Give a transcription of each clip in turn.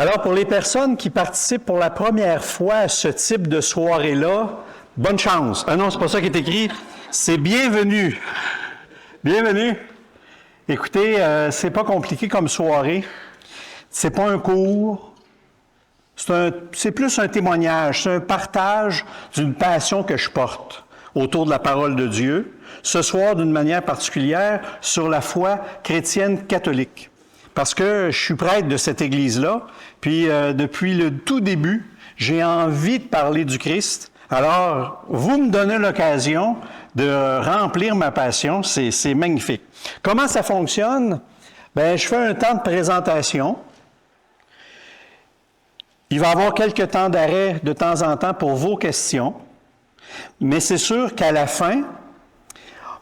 Alors, pour les personnes qui participent pour la première fois à ce type de soirée-là, bonne chance. Ah non, c'est pas ça qui est écrit. C'est bienvenue. Bienvenue. Écoutez, c'est pas compliqué comme soirée. C'est pas un cours. C'est plus un témoignage. C'est un partage d'une passion que je porte autour de la parole de Dieu. Ce soir, d'une manière particulière, sur la foi chrétienne catholique. Parce que je suis prêtre de cette Église-là, puis depuis le tout début, j'ai envie de parler du Christ. Alors, vous me donnez l'occasion de remplir ma passion, c'est magnifique. Comment ça fonctionne? Bien, je fais un temps de présentation. Il va y avoir quelques temps d'arrêt de temps en temps pour vos questions, mais c'est sûr qu'à la fin,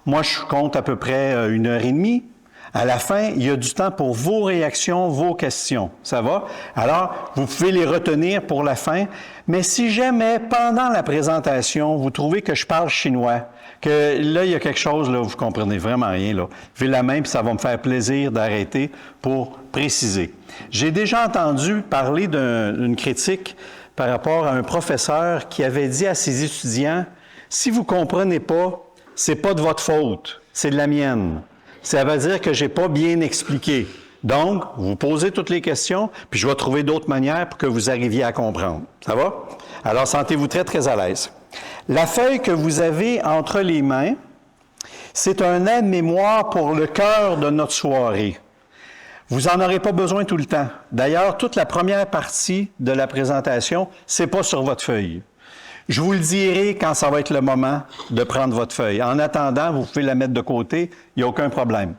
moi je compte à peu près 1h30, à la fin, il y a du temps pour vos réactions, vos questions. Ça va? Alors, vous pouvez les retenir pour la fin. Mais si jamais, pendant la présentation, vous trouvez que je parle chinois, que là, il y a quelque chose, là, vous ne comprenez vraiment rien, là, levez la main, puis ça va me faire plaisir d'arrêter pour préciser. J'ai déjà entendu parler d'une critique par rapport à un professeur qui avait dit à ses étudiants, « Si vous ne comprenez pas, c'est pas de votre faute, c'est de la mienne. » Ça veut dire que je n'ai pas bien expliqué. Donc, vous posez toutes les questions, puis je vais trouver d'autres manières pour que vous arriviez à comprendre. Ça va? Alors, sentez-vous très, très à l'aise. La feuille que vous avez entre les mains, c'est un aide-mémoire pour le cœur de notre soirée. Vous n'en aurez pas besoin tout le temps. D'ailleurs, toute la première partie de la présentation, c'est pas sur votre feuille. Je vous le dirai quand ça va être le moment de prendre votre feuille. En attendant, vous pouvez la mettre de côté, il n'y a aucun problème.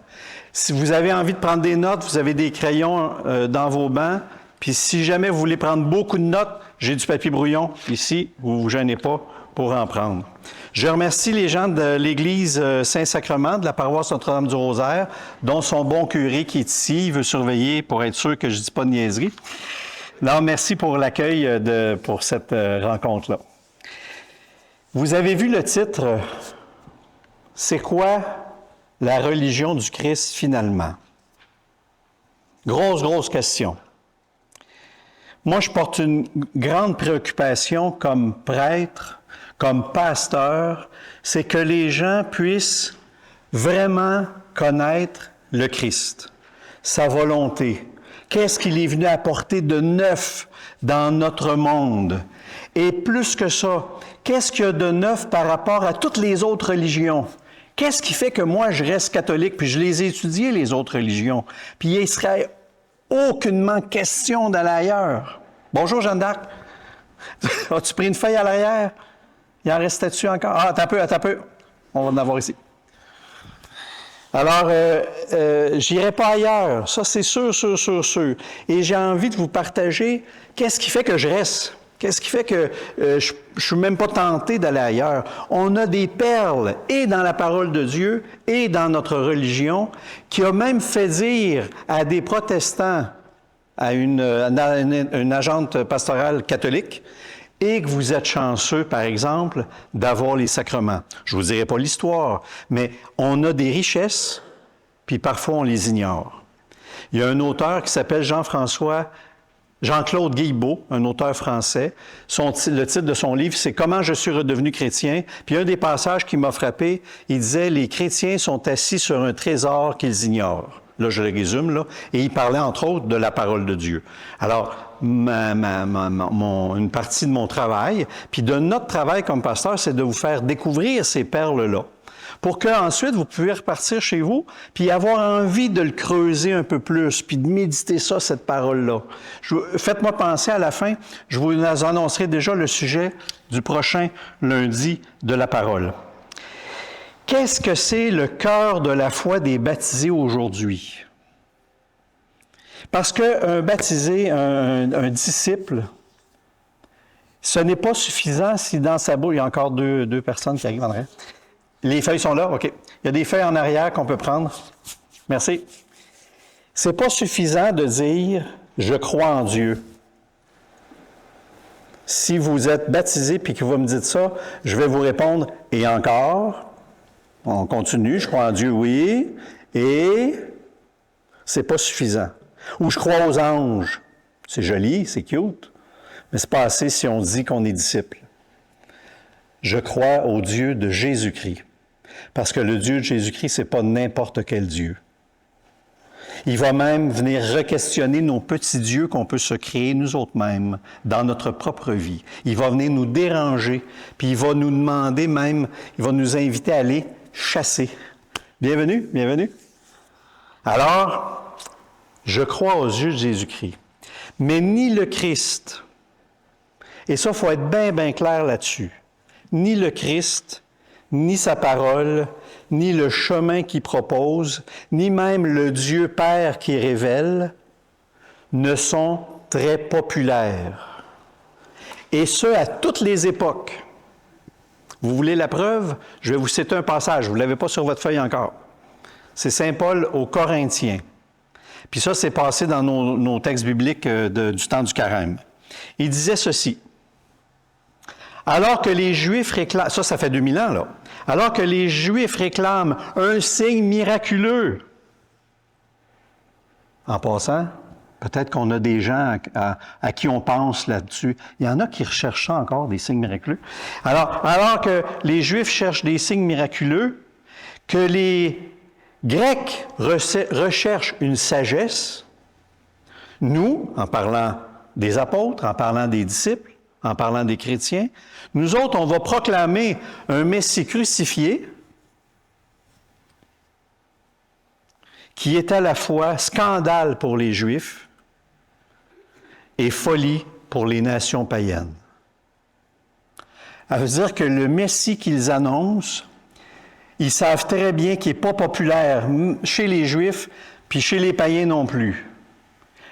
Si vous avez envie de prendre des notes, vous avez des crayons dans vos bancs, puis si jamais vous voulez prendre beaucoup de notes, j'ai du papier brouillon ici, vous ne vous gênez pas pour en prendre. Je remercie les gens de l'Église Saint-Sacrement, de la paroisse Notre-Dame-du-Rosaire, dont son bon curé qui est ici, il veut surveiller pour être sûr que je ne dis pas de niaiserie. Non, merci pour l'accueil pour cette rencontre-là. Vous avez vu le titre « C'est quoi la religion du Christ finalement? » Grosse question. Moi, je porte une grande préoccupation comme prêtre, comme pasteur, c'est que les gens puissent vraiment connaître le Christ, sa volonté. Qu'est-ce qu'il est venu apporter de neuf dans notre monde? Et plus que ça, qu'est-ce qu'il y a de neuf par rapport à toutes les autres religions? Qu'est-ce qui fait que moi, je reste catholique, puis je les ai étudiées, les autres religions, puis il ne serait aucunement question d'aller ailleurs? Bonjour, Jeanne d'Arc. As-tu pris une feuille à l'arrière? Il en restait-tu encore? Ah, attends un peu. On va en avoir ici. Alors, j'irai pas ailleurs. Ça, c'est sûr. Et j'ai envie de vous partager qu'est-ce qui fait que je reste. Qu'est-ce qui fait que je ne suis même pas tenté d'aller ailleurs? On a des perles, et dans la parole de Dieu, et dans notre religion, qui a même fait dire à des protestants, à une agente pastorale catholique, et que vous êtes chanceux, par exemple, d'avoir les sacrements. Je ne vous dirai pas l'histoire, mais on a des richesses, puis parfois on les ignore. Il y a un auteur qui s'appelle Jean-Claude Guilbeault, un auteur français. Le titre de son livre, c'est « Comment je suis redevenu chrétien ». Puis un des passages qui m'a frappé, il disait « Les chrétiens sont assis sur un trésor qu'ils ignorent ». Là, je le résume, là. Et il parlait, entre autres, de la parole de Dieu. Alors, une partie de mon travail, puis de notre travail comme pasteur, c'est de vous faire découvrir ces perles-là, pour qu'ensuite, vous puissiez repartir chez vous, puis avoir envie de le creuser un peu plus, puis de méditer ça, cette parole-là. Faites-moi penser à la fin, je vous annoncerai déjà le sujet du prochain lundi de la parole. Qu'est-ce que c'est le cœur de la foi des baptisés aujourd'hui? Parce qu'un baptisé, un disciple, ce n'est pas suffisant si dans sa bouche, il y a encore deux personnes qui arrivent en arrière. Les feuilles sont là? OK. Il y a des feuilles en arrière qu'on peut prendre. Merci. C'est pas suffisant de dire « je crois en Dieu ». Si vous êtes baptisé puis que vous me dites ça, je vais vous répondre « et encore ». On continue, je crois en Dieu, oui, et c'est pas suffisant. Ou je crois aux anges. C'est joli, c'est cute, mais c'est pas assez si on dit qu'on est disciple. Je crois au Dieu de Jésus-Christ, parce que le Dieu de Jésus-Christ, c'est pas n'importe quel Dieu. Il va même venir re-questionner nos petits dieux qu'on peut se créer nous autres mêmes dans notre propre vie. Il va venir nous déranger, puis il va nous demander même, il va nous inviter à aller chasser. Bienvenue, bienvenue. Alors, je crois aux yeux de Jésus-Christ, mais ni le Christ, et ça, il faut être bien, bien clair là-dessus, ni le Christ, ni sa parole, ni le chemin qu'il propose, ni même le Dieu Père qui révèle, ne sont très populaires. Et ce, à toutes les époques. Vous voulez la preuve? Je vais vous citer un passage, vous ne l'avez pas sur votre feuille encore. C'est Saint Paul aux Corinthiens. Puis ça, c'est passé dans nos textes bibliques du temps du Carême. Il disait ceci. Alors que les Juifs réclament, ça fait 2000 ans, là. Alors que les Juifs réclament un signe miraculeux. En passant, peut-être qu'on a des gens à qui on pense là-dessus. Il y en a qui recherchent ça encore, des signes miraculeux. Alors que les Juifs cherchent des signes miraculeux, que les Grecs recherchent une sagesse, nous, en parlant des apôtres, en parlant des disciples, en parlant des chrétiens, nous autres, on va proclamer un Messie crucifié qui est à la fois scandale pour les Juifs et folie pour les nations païennes. Ça veut dire que le Messie qu'ils annoncent, ils savent très bien qu'il n'est pas populaire chez les Juifs, puis chez les païens non plus.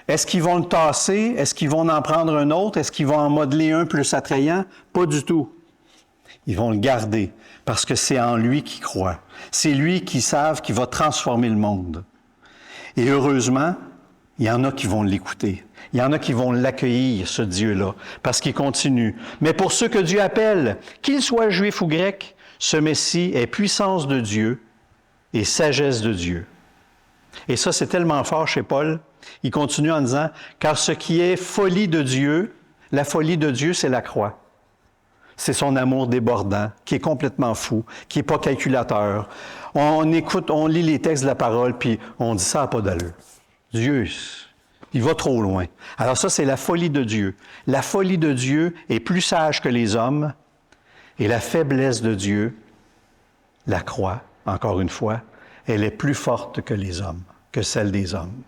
Est-ce qu'ils vont le tasser? Est-ce qu'ils vont en prendre un autre? Est-ce qu'ils vont en modeler un plus attrayant? Pas du tout. Ils vont le garder parce que c'est en lui qu'ils croient. C'est lui qui savent qu'il va transformer le monde. Et heureusement, il y en a qui vont l'écouter. Il y en a qui vont l'accueillir, ce Dieu-là, parce qu'il continue. Mais pour ceux que Dieu appelle, qu'ils soient juifs ou grecs, ce Messie est puissance de Dieu et sagesse de Dieu. Et ça, c'est tellement fort chez Paul. Il continue en disant, « Car ce qui est folie de Dieu, la folie de Dieu, c'est la croix. C'est son amour débordant, qui est complètement fou, qui n'est pas calculateur. On écoute, on lit les textes de la parole, puis on dit ça n'a pas d'allure. Dieu, il va trop loin. Alors ça, c'est la folie de Dieu. La folie de Dieu est plus sage que les hommes, et la faiblesse de Dieu, la croix, encore une fois, elle est plus forte que les hommes, que celle des hommes.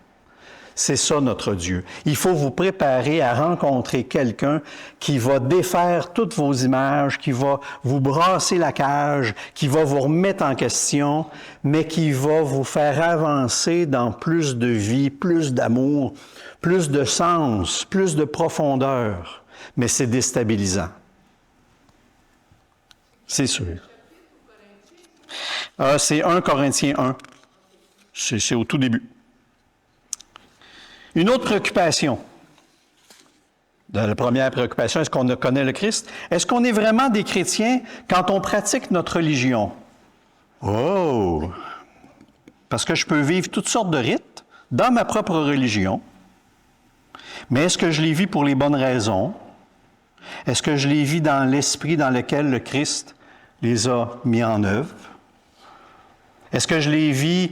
C'est ça notre Dieu. Il faut vous préparer à rencontrer quelqu'un qui va défaire toutes vos images, qui va vous brasser la cage, qui va vous remettre en question, mais qui va vous faire avancer dans plus de vie, plus d'amour, plus de sens, plus de profondeur. Mais c'est déstabilisant. C'est sûr. C'est 1 Corinthiens 1. C'est au tout début. Une autre préoccupation. La première préoccupation, est-ce qu'on connaît le Christ? Est-ce qu'on est vraiment des chrétiens quand on pratique notre religion? Oh! Parce que je peux vivre toutes sortes de rites dans ma propre religion, mais est-ce que je les vis pour les bonnes raisons? Est-ce que je les vis dans l'esprit dans lequel le Christ les a mis en œuvre? Est-ce que je les vis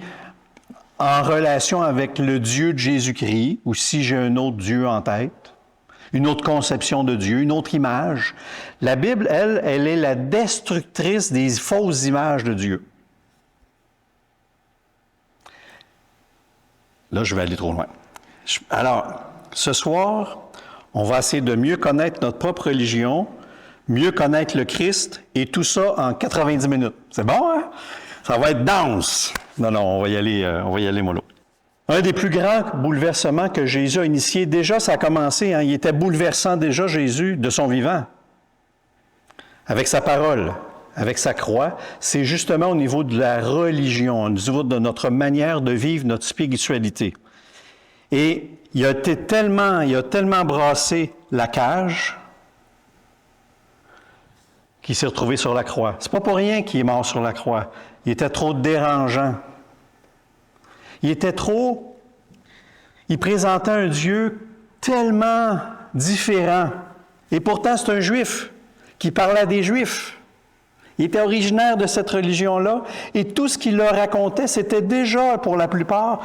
en relation avec le Dieu de Jésus-Christ, ou si j'ai un autre Dieu en tête, une autre conception de Dieu, une autre image? La Bible, elle est la destructrice des fausses images de Dieu. Là, je vais aller trop loin. Alors, ce soir, on va essayer de mieux connaître notre propre religion, mieux connaître le Christ, et tout ça en 90 minutes. C'est bon, hein? Ça va être dense. Non, on va y aller mollo. Un des plus grands bouleversements que Jésus a initié, déjà, ça a commencé, hein, il était bouleversant déjà, Jésus, de son vivant. Avec sa parole, avec sa croix, c'est justement au niveau de la religion, au niveau de notre manière de vivre notre spiritualité. Et il a tellement brassé la cage qu'il s'est retrouvé sur la croix. C'est pas pour rien qu'il est mort sur la croix. Il était trop dérangeant. Il présentait un Dieu tellement différent. Et pourtant, c'est un Juif qui parlait à des Juifs. Il était originaire de cette religion-là, et tout ce qu'il leur racontait, c'était déjà, pour la plupart,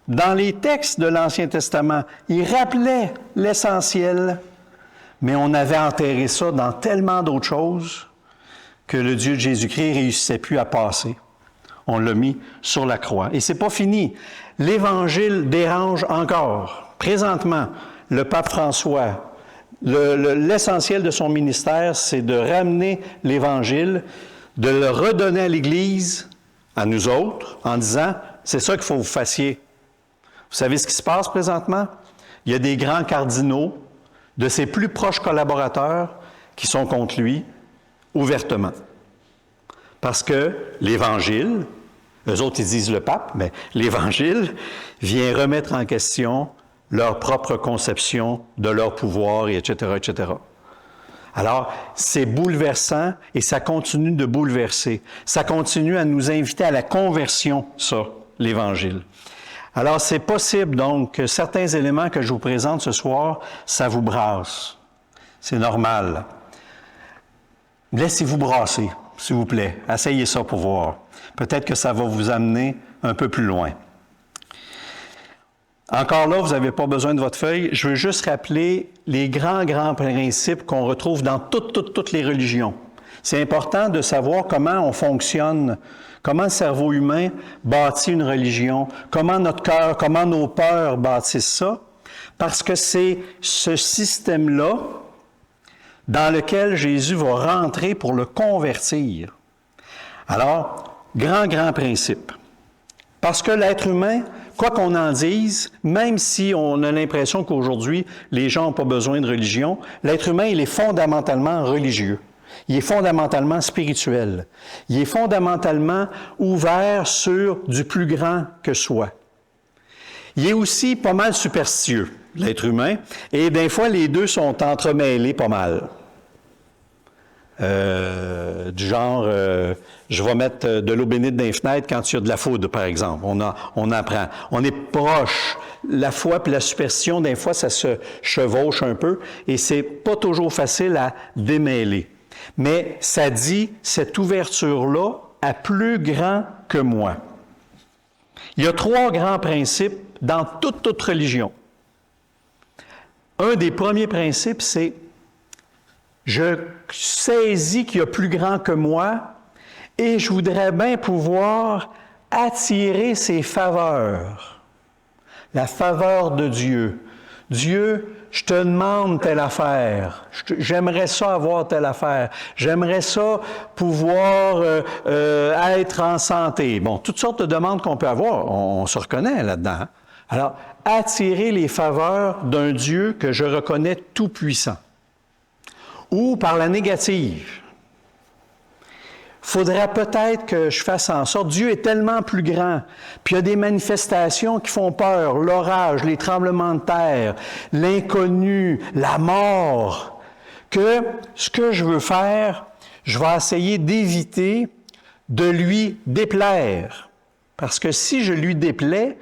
dans les textes de l'Ancien Testament. Il rappelait l'essentiel, mais on avait enterré ça dans tellement d'autres choses que le Dieu de Jésus-Christ ne réussissait plus à passer. On l'a mis sur la croix. Et c'est pas fini. L'Évangile dérange encore. Présentement, le pape François, l'essentiel de son ministère, c'est de ramener l'Évangile, de le redonner à l'Église, à nous autres, en disant, c'est ça qu'il faut que vous fassiez. Vous savez ce qui se passe présentement? Il y a des grands cardinaux de ses plus proches collaborateurs qui sont contre lui, ouvertement. Parce que l'Évangile, eux autres ils disent le pape, mais l'Évangile vient remettre en question leur propre conception de leur pouvoir, et etc., etc. Alors, c'est bouleversant et ça continue de bouleverser. Ça continue à nous inviter à la conversion, ça, l'Évangile. Alors, c'est possible, donc, que certains éléments que je vous présente ce soir, ça vous brasse. C'est normal. Laissez-vous brasser, s'il vous plaît. Essayez ça pour voir. Peut-être que ça va vous amener un peu plus loin. Encore là, vous n'avez pas besoin de votre feuille. Je veux juste rappeler les grands principes qu'on retrouve dans toutes les religions. C'est important de savoir comment on fonctionne, comment le cerveau humain bâtit une religion, comment notre cœur, comment nos peurs bâtissent ça, parce que c'est ce système-là dans lequel Jésus va rentrer pour le convertir. Alors, grand principe. Parce que l'être humain, quoi qu'on en dise, même si on a l'impression qu'aujourd'hui, les gens n'ont pas besoin de religion, l'être humain, il est fondamentalement religieux. Il est fondamentalement spirituel. Il est fondamentalement ouvert sur du plus grand que soi. Il est aussi pas mal superstitieux, l'être humain, et des fois, les deux sont entremêlés pas mal. Du genre, je vais mettre de l'eau bénite dans les fenêtres quand il y a de la foudre, par exemple. On apprend. On est proche. La foi et la superstition, des fois, ça se chevauche un peu et c'est pas toujours facile à démêler. Mais ça dit cette ouverture-là à plus grand que moi. Il y a 3 grands principes dans toute religion. Un des premiers principes, c'est je saisis qu'il y a plus grand que moi et je voudrais bien pouvoir attirer ses faveurs. La faveur de Dieu. Dieu, je te demande telle affaire. J'aimerais ça avoir telle affaire. J'aimerais ça pouvoir être en santé. Bon, toutes sortes de demandes qu'on peut avoir. On se reconnaît là-dedans. Alors, attirer les faveurs d'un Dieu que je reconnais tout-puissant. Ou par la négative. Faudrait peut-être que je fasse en sorte, Dieu est tellement plus grand, puis il y a des manifestations qui font peur, l'orage, les tremblements de terre, l'inconnu, la mort, que ce que je veux faire, je vais essayer d'éviter de lui déplaire. Parce que si je lui déplais,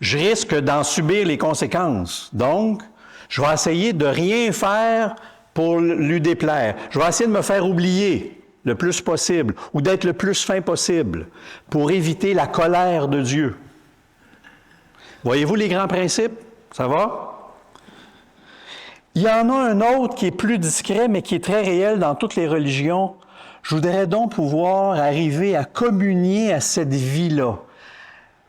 je risque d'en subir les conséquences. Donc, je vais essayer de rien faire pour lui déplaire. Je vais essayer de me faire oublier le plus possible, ou d'être le plus fin possible, pour éviter la colère de Dieu. Voyez-vous les grands principes? Ça va? Il y en a un autre qui est plus discret, mais qui est très réel dans toutes les religions. Je voudrais donc pouvoir arriver à communier à cette vie-là,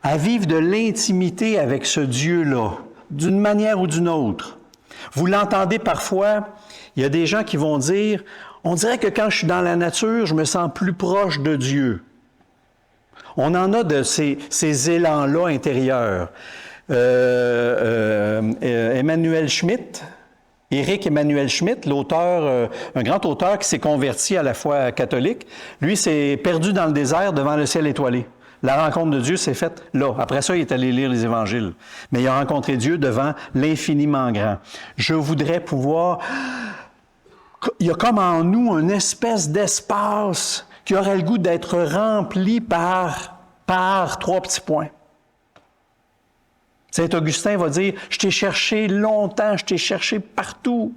à vivre de l'intimité avec ce Dieu-là, d'une manière ou d'une autre. Vous l'entendez parfois, il y a des gens qui vont dire « On dirait que quand je suis dans la nature, je me sens plus proche de Dieu. » On en a de ces élans-là intérieurs. Emmanuel Schmitt, Éric Emmanuel Schmitt, l'auteur, un grand auteur qui s'est converti à la foi catholique, lui s'est perdu dans le désert devant le ciel étoilé. La rencontre de Dieu s'est faite là. Après ça, il est allé lire les évangiles. Mais il a rencontré Dieu devant l'infiniment grand. Je voudrais pouvoir... Il y a comme en nous une espèce d'espace qui aurait le goût d'être rempli par 3 petits points. Saint Augustin va dire, je t'ai cherché longtemps, je t'ai cherché partout.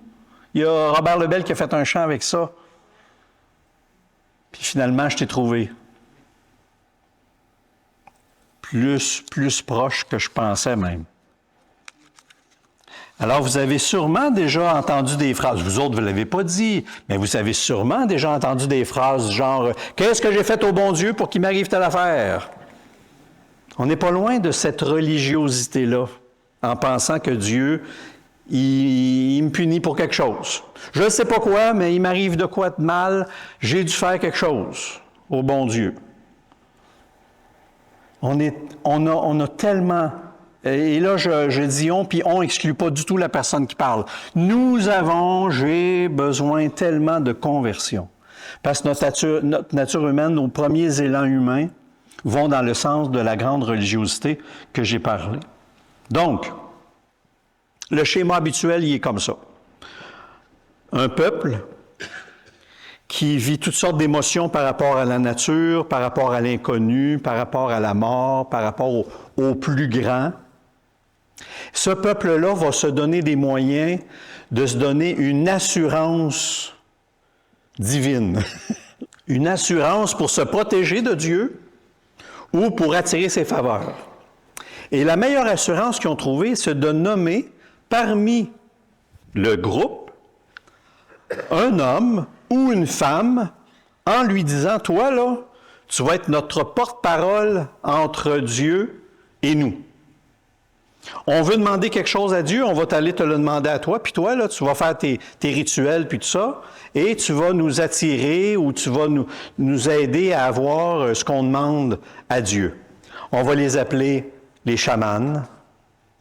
Il y a Robert Lebel qui a fait un chant avec ça. Puis finalement, je t'ai trouvé. Plus proche que je pensais même. Alors, vous avez sûrement déjà entendu des phrases, vous autres, vous ne l'avez pas dit, mais vous avez sûrement déjà entendu des phrases genre « Qu'est-ce que j'ai fait au bon Dieu pour qu'il m'arrive telle affaire? » On n'est pas loin de cette religiosité-là, en pensant que Dieu, il me punit pour quelque chose. Je ne sais pas quoi, mais il m'arrive de quoi de mal, j'ai dû faire quelque chose au bon Dieu. On a tellement... Et là, je dis on, puis on n'exclut pas du tout la personne qui parle. J'ai besoin tellement de conversion. Parce que notre nature humaine, nos premiers élans humains, vont dans le sens de la grande religiosité que j'ai parlé. Donc, le schéma habituel, il est comme ça. Un peuple qui vit toutes sortes d'émotions par rapport à la nature, par rapport à l'inconnu, par rapport à la mort, par rapport au plus grand. Ce peuple-là va se donner des moyens de se donner une assurance divine. Une assurance pour se protéger de Dieu ou pour attirer ses faveurs. Et la meilleure assurance qu'ils ont trouvée, c'est de nommer parmi le groupe un homme ou une femme en lui disant, toi là, tu vas être notre porte-parole entre Dieu et nous. On veut demander quelque chose à Dieu, on va t'aller te le demander à toi, puis toi, là, tu vas faire tes rituels, puis tout ça, et tu vas nous attirer ou tu vas nous aider à avoir ce qu'on demande à Dieu. On va les appeler les chamans,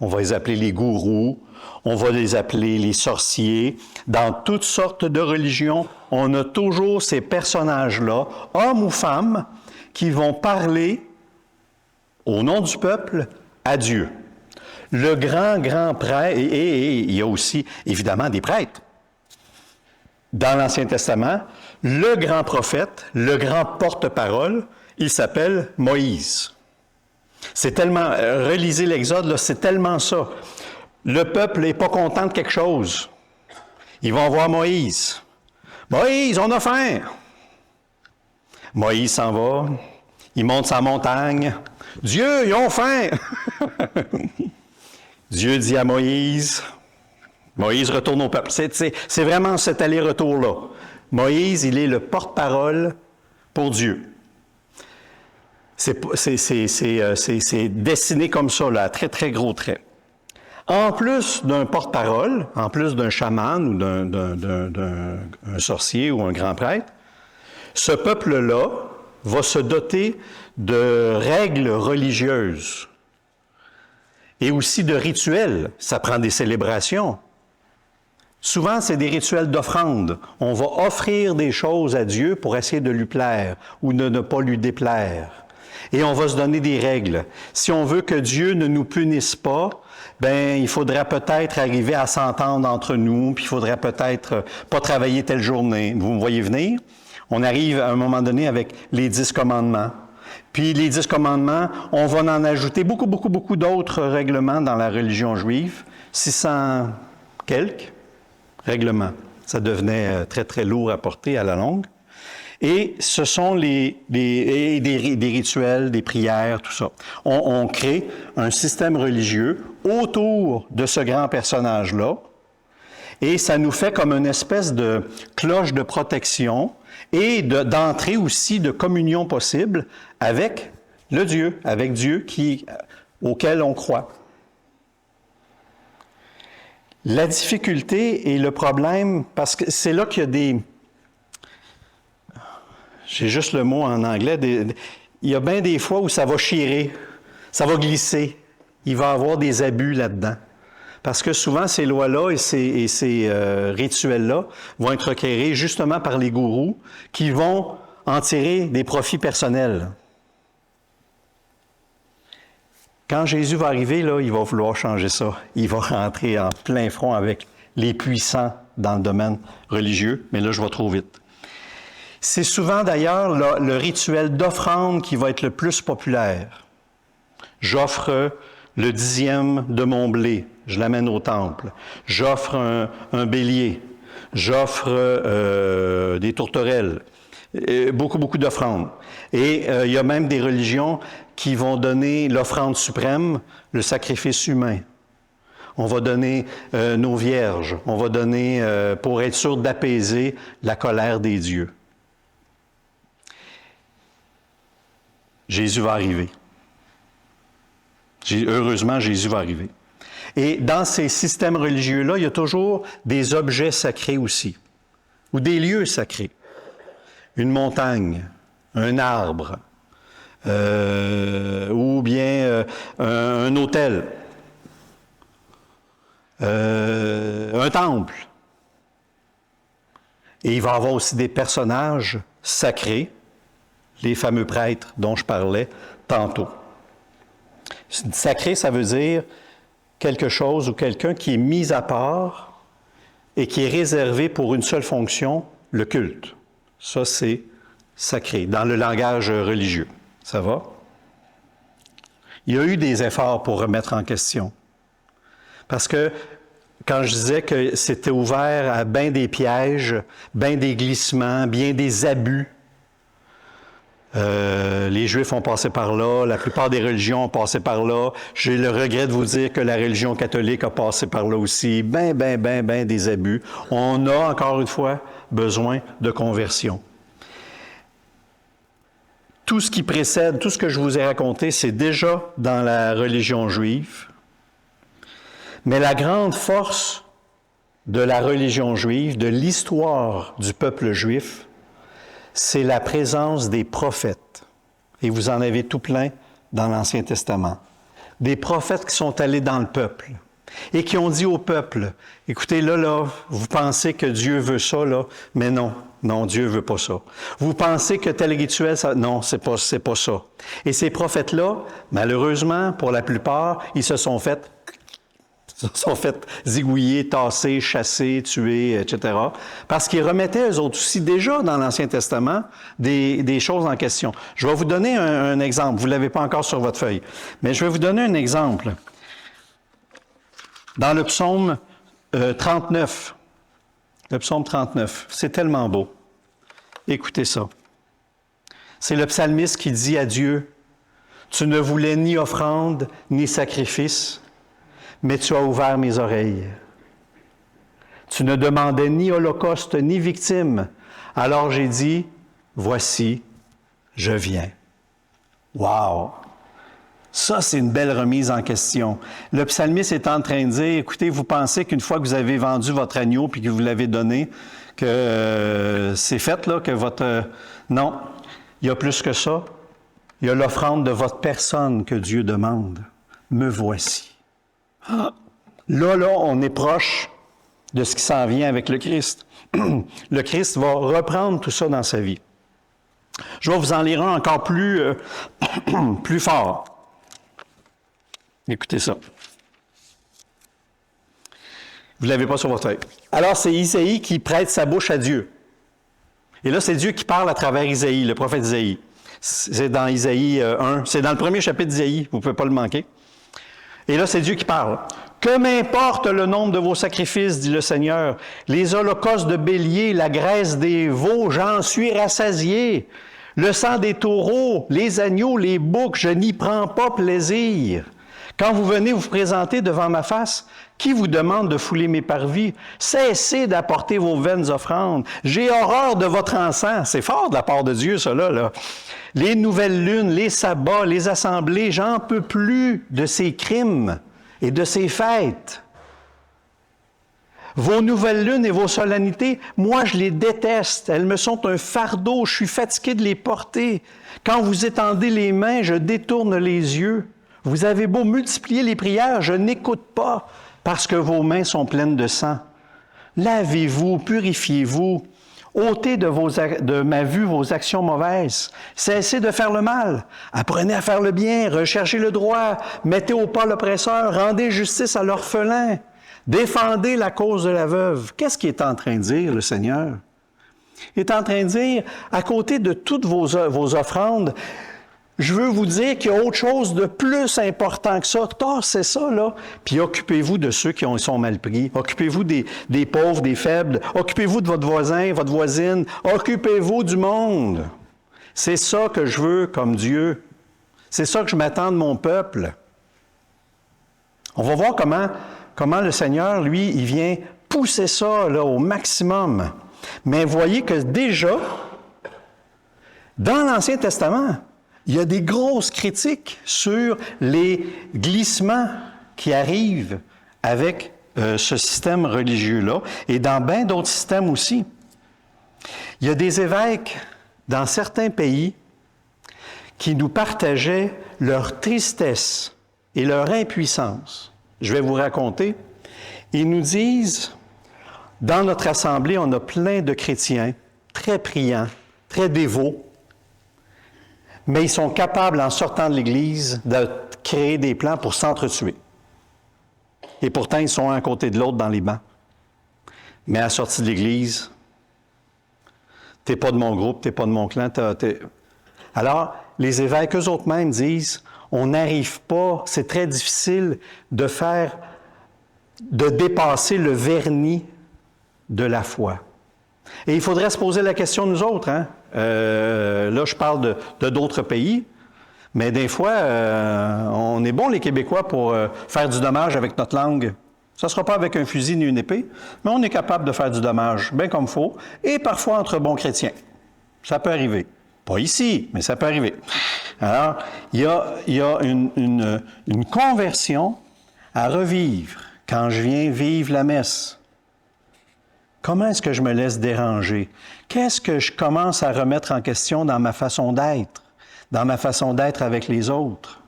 on va les appeler les gourous, on va les appeler les sorciers. Dans toutes sortes de religions, on a toujours ces personnages-là, hommes ou femmes, qui vont parler au nom du peuple à Dieu. Le grand prêtre, et il y a aussi évidemment des prêtres. Dans l'Ancien Testament, le grand prophète, le grand porte-parole, il s'appelle Moïse. C'est tellement, relisez l'Exode, là, c'est tellement ça. Le peuple n'est pas content de quelque chose. Ils vont voir Moïse. Moïse, on a faim. Moïse s'en va, il monte sa montagne. Dieu, ils ont faim. Dieu dit à Moïse, Moïse retourne au peuple. C'est vraiment cet aller-retour-là. Moïse, il est le porte-parole pour Dieu. C'est dessiné comme ça, là, à très, très gros traits. En plus d'un porte-parole, en plus d'un chaman ou d'un sorcier ou un grand prêtre, ce peuple-là va se doter de règles religieuses. Et aussi de rituels. Ça prend des célébrations. Souvent, c'est des rituels d'offrande. On va offrir des choses à Dieu pour essayer de lui plaire ou de ne pas lui déplaire. Et on va se donner des règles. Si on veut que Dieu ne nous punisse pas, il faudrait peut-être arriver à s'entendre entre nous, puis il faudrait peut-être pas travailler telle journée. Vous me voyez venir? On arrive à un moment donné avec les 10 commandements. Puis les 10 commandements, on va en ajouter beaucoup d'autres règlements dans la religion juive, 600 quelques règlements. Ça devenait très, très lourd à porter à la longue. Et ce sont des rituels, des prières, tout ça. On crée un système religieux autour de ce grand personnage-là, et ça nous fait comme une espèce de cloche de protection et d'entrée aussi de communion possible avec le Dieu, avec Dieu auquel on croit. La difficulté et le problème, parce que c'est là qu'il y a des... J'ai juste le mot en anglais. Il y a bien des fois où ça va chirer, ça va glisser. Il va y avoir des abus là-dedans. Parce que souvent, ces lois-là et ces rituels-là vont être requérés justement par les gourous qui vont en tirer des profits personnels. Quand Jésus va arriver, là, il va vouloir changer ça. Il va rentrer en plein front avec les puissants dans le domaine religieux, mais là, je vais trop vite. C'est souvent d'ailleurs le rituel d'offrande qui va être le plus populaire. J'offre le 10e de mon blé, je l'amène au temple. J'offre un bélier. J'offre des tourterelles. Beaucoup d'offrandes. Et il y a même des religions qui vont donner l'offrande suprême, le sacrifice humain. On va donner nos vierges. On va donner, pour être sûr d'apaiser la colère des dieux. Jésus va arriver. Heureusement, Jésus va arriver. Et dans ces systèmes religieux-là, il y a toujours des objets sacrés aussi, ou des lieux sacrés. Une montagne, un arbre, ou bien un autel, un temple. Et il va y avoir aussi des personnages sacrés, les fameux prêtres dont je parlais tantôt. Sacré, ça veut dire quelque chose ou quelqu'un qui est mis à part et qui est réservé pour une seule fonction, le culte. Ça, c'est sacré, dans le langage religieux. Ça va? Il y a eu des efforts pour remettre en question. Parce que quand je disais que c'était ouvert à bien des pièges, bien des glissements, bien des abus, les Juifs ont passé par là, la plupart des religions ont passé par là. J'ai le regret de vous dire que la religion catholique a passé par là aussi. Ben des abus. On a, encore une fois, besoin de conversion. Tout ce qui précède, tout ce que je vous ai raconté, c'est déjà dans la religion juive. Mais la grande force de la religion juive, de l'histoire du peuple juif, c'est la présence des prophètes. Et vous en avez tout plein dans l'Ancien Testament. Des prophètes qui sont allés dans le peuple et qui ont dit au peuple, écoutez, là, vous pensez que Dieu veut ça, là, mais non, Dieu veut pas ça. Vous pensez que tel rituel, ça, non, c'est pas ça. Et ces prophètes-là, malheureusement, pour la plupart, ils se sont fait zigouiller, tasser, chasser, tuer, etc. Parce qu'ils remettaient eux autres aussi déjà dans l'Ancien Testament des choses en question. Je vais vous donner un exemple. Vous ne l'avez pas encore sur votre feuille. Mais je vais vous donner un exemple. Dans le psaume 39. Le psaume 39. C'est tellement beau. Écoutez ça. C'est le psalmiste qui dit à Dieu, « Tu ne voulais ni offrande, ni sacrifice, mais tu as ouvert mes oreilles. Tu ne demandais ni holocauste, ni victime. Alors j'ai dit, voici, je viens. » Wow! Ça, c'est une belle remise en question. Le psalmiste est en train de dire, écoutez, vous pensez qu'une fois que vous avez vendu votre agneau puis que vous l'avez donné, que c'est fait, là, que votre... Non, il y a plus que ça. Il y a l'offrande de votre personne que Dieu demande. Me voici. Là, on est proche de ce qui s'en vient avec le Christ. Le Christ va reprendre tout ça dans sa vie. Je vais vous en lire un encore plus fort. Écoutez ça. Vous ne l'avez pas sur votre feuille. Alors, c'est Isaïe qui prête sa bouche à Dieu. Et là, c'est Dieu qui parle à travers Isaïe, le prophète Isaïe. C'est dans Isaïe 1. C'est dans le premier chapitre d'Isaïe. Vous ne pouvez pas le manquer. Et là, c'est Dieu qui parle. « Que m'importe le nombre de vos sacrifices, dit le Seigneur, les holocaustes de béliers, la graisse des veaux, j'en suis rassasié. Le sang des taureaux, les agneaux, les boucs, je n'y prends pas plaisir. Quand vous venez vous présenter devant ma face, qui vous demande de fouler mes parvis? Cessez d'apporter vos vaines offrandes. J'ai horreur de votre encens. » C'est fort de la part de Dieu, ça, là. Les nouvelles lunes, les sabbats, les assemblées, j'en peux plus de ces crimes et de ces fêtes. Vos nouvelles lunes et vos solennités, moi, je les déteste. Elles me sont un fardeau. Je suis fatigué de les porter. Quand vous étendez les mains, je détourne les yeux. Vous avez beau multiplier les prières, je n'écoute pas, parce que vos mains sont pleines de sang. Lavez-vous, purifiez-vous. Ôtez de ma vue vos actions mauvaises. Cessez de faire le mal. Apprenez à faire le bien. Recherchez le droit. Mettez au pas l'oppresseur. Rendez justice à l'orphelin. Défendez la cause de la veuve. Qu'est-ce qu'il est en train de dire, le Seigneur? Il est en train de dire, à côté de toutes vos offrandes, je veux vous dire qu'il y a autre chose de plus important que ça. Tassez ça, là, puis occupez-vous de ceux qui sont mal pris. Occupez-vous des pauvres, des faibles. Occupez-vous de votre voisin, votre voisine. Occupez-vous du monde. C'est ça que je veux comme Dieu. C'est ça que je m'attends de mon peuple. On va voir comment le Seigneur, lui, il vient pousser ça là, au maximum. Mais voyez que déjà, dans l'Ancien Testament, il y a des grosses critiques sur les glissements qui arrivent avec ce système religieux-là, et dans bien d'autres systèmes aussi. Il y a des évêques dans certains pays qui nous partageaient leur tristesse et leur impuissance. Je vais vous raconter. Ils nous disent, dans notre assemblée, on a plein de chrétiens très priants, très dévots, mais ils sont capables, en sortant de l'Église, de créer des plans pour s'entretuer. Et pourtant, ils sont un à côté de l'autre dans les bancs. Mais à la sortie de l'Église, t'es pas de mon groupe, t'es pas de mon clan. Alors, les évêques, eux autres mêmes disent, on n'arrive pas, c'est très difficile de dépasser le vernis de la foi. Et il faudrait se poser la question, nous autres, hein? Là, je parle de d'autres pays, mais des fois, on est bons, les Québécois, pour faire du dommage avec notre langue. Ça ne sera pas avec un fusil ni une épée, mais on est capable de faire du dommage, bien comme il faut, et parfois entre bons chrétiens. Ça peut arriver. Pas ici, mais ça peut arriver. Alors, il y a une conversion à revivre quand je viens vivre la messe. Comment est-ce que je me laisse déranger? Qu'est-ce que je commence à remettre en question dans ma façon d'être, dans ma façon d'être avec les autres?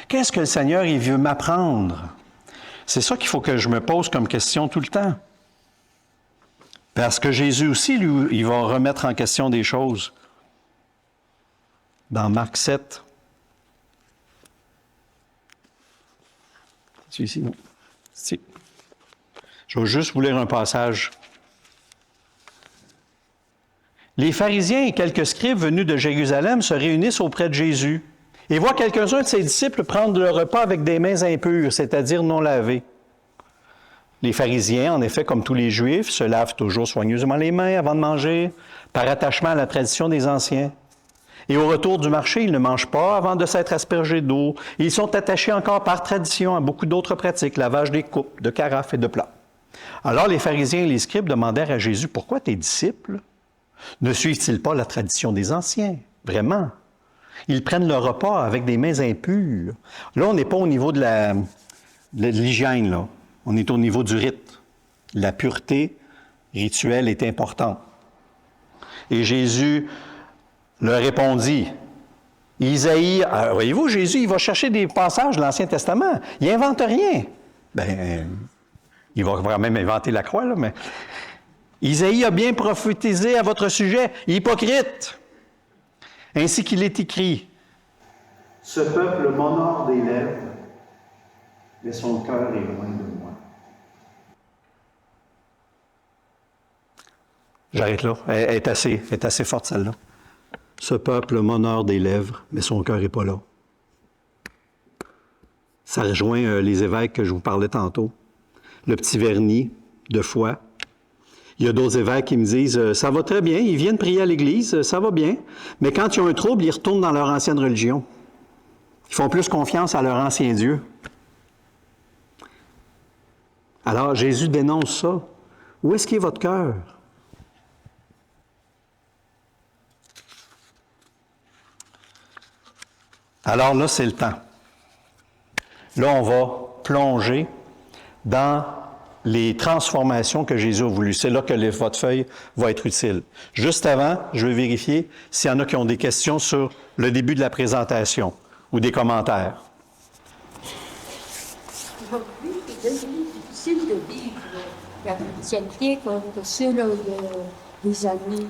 Qu'est-ce que le Seigneur il veut m'apprendre? C'est ça qu'il faut que je me pose comme question tout le temps. Parce que Jésus aussi, lui, il va remettre en question des choses. Dans Marc 7. C'est ici, non? Si. Je vais juste vous lire un passage. Les pharisiens et quelques scribes venus de Jérusalem se réunissent auprès de Jésus et voient quelques-uns de ses disciples prendre le repas avec des mains impures, c'est-à-dire non lavées. Les pharisiens, en effet, comme tous les Juifs, se lavent toujours soigneusement les mains avant de manger, par attachement à la tradition des anciens. Et au retour du marché, ils ne mangent pas avant de s'être aspergés d'eau. Ils sont attachés encore par tradition à beaucoup d'autres pratiques, lavage des coupes, de carafes et de plats. Alors les pharisiens et les scribes demandèrent à Jésus, « Pourquoi tes disciples ne suivent-ils pas la tradition des anciens? » Vraiment. Ils prennent le repas avec des mains impures. Là, on n'est pas au niveau de l'hygiène, là. On est au niveau du rite. La pureté rituelle est importante. Et Jésus leur répondit, Isaïe, voyez-vous, Jésus, il va chercher des passages de l'Ancien Testament. Il n'invente rien. Il va quand même inventer la croix, là, mais Isaïe a bien prophétisé à votre sujet, hypocrite. Ainsi qu'il est écrit, ce peuple m'honore des lèvres, mais son cœur est loin de moi. J'arrête là. Elle est assez forte, celle-là. Ce peuple m'honore des lèvres, mais son cœur n'est pas là. Ça rejoint les évêques que je vous parlais tantôt. Le petit vernis de foi. Il y a d'autres évêques qui me disent, ça va très bien, ils viennent prier à l'Église, ça va bien, mais quand ils ont un trouble, ils retournent dans leur ancienne religion. Ils font plus confiance à leur ancien Dieu. Alors, Jésus dénonce ça. Où est-ce qu'est votre cœur? Alors là, c'est le temps. Là, on va plonger dans les transformations que Jésus a voulu. C'est là que votre feuille va être utile. Juste avant, je vais vérifier s'il y en a qui ont des questions sur le début de la présentation ou des commentaires. Aujourd'hui, c'est devenu difficile de vivre la chrétienté comme ceux des années...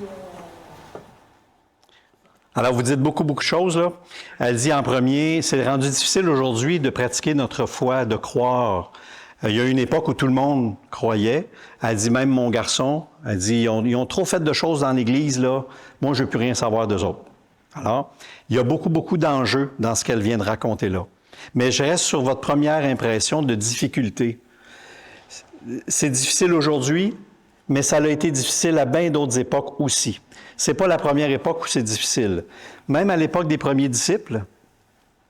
Alors, vous dites beaucoup de choses, là. Elle dit en premier, c'est rendu difficile aujourd'hui de pratiquer notre foi, de croire. Il y a une époque où tout le monde croyait. Elle dit, même mon garçon, elle dit, ils ont trop fait de choses dans l'Église, là. Moi, je ne veux plus rien savoir d'eux autres. Alors, il y a beaucoup, beaucoup d'enjeux dans ce qu'elle vient de raconter là. Mais je reste sur votre première impression de difficulté. C'est difficile aujourd'hui, mais ça a été difficile à bien d'autres époques aussi. C'est pas la première époque où c'est difficile. Même à l'époque des premiers disciples,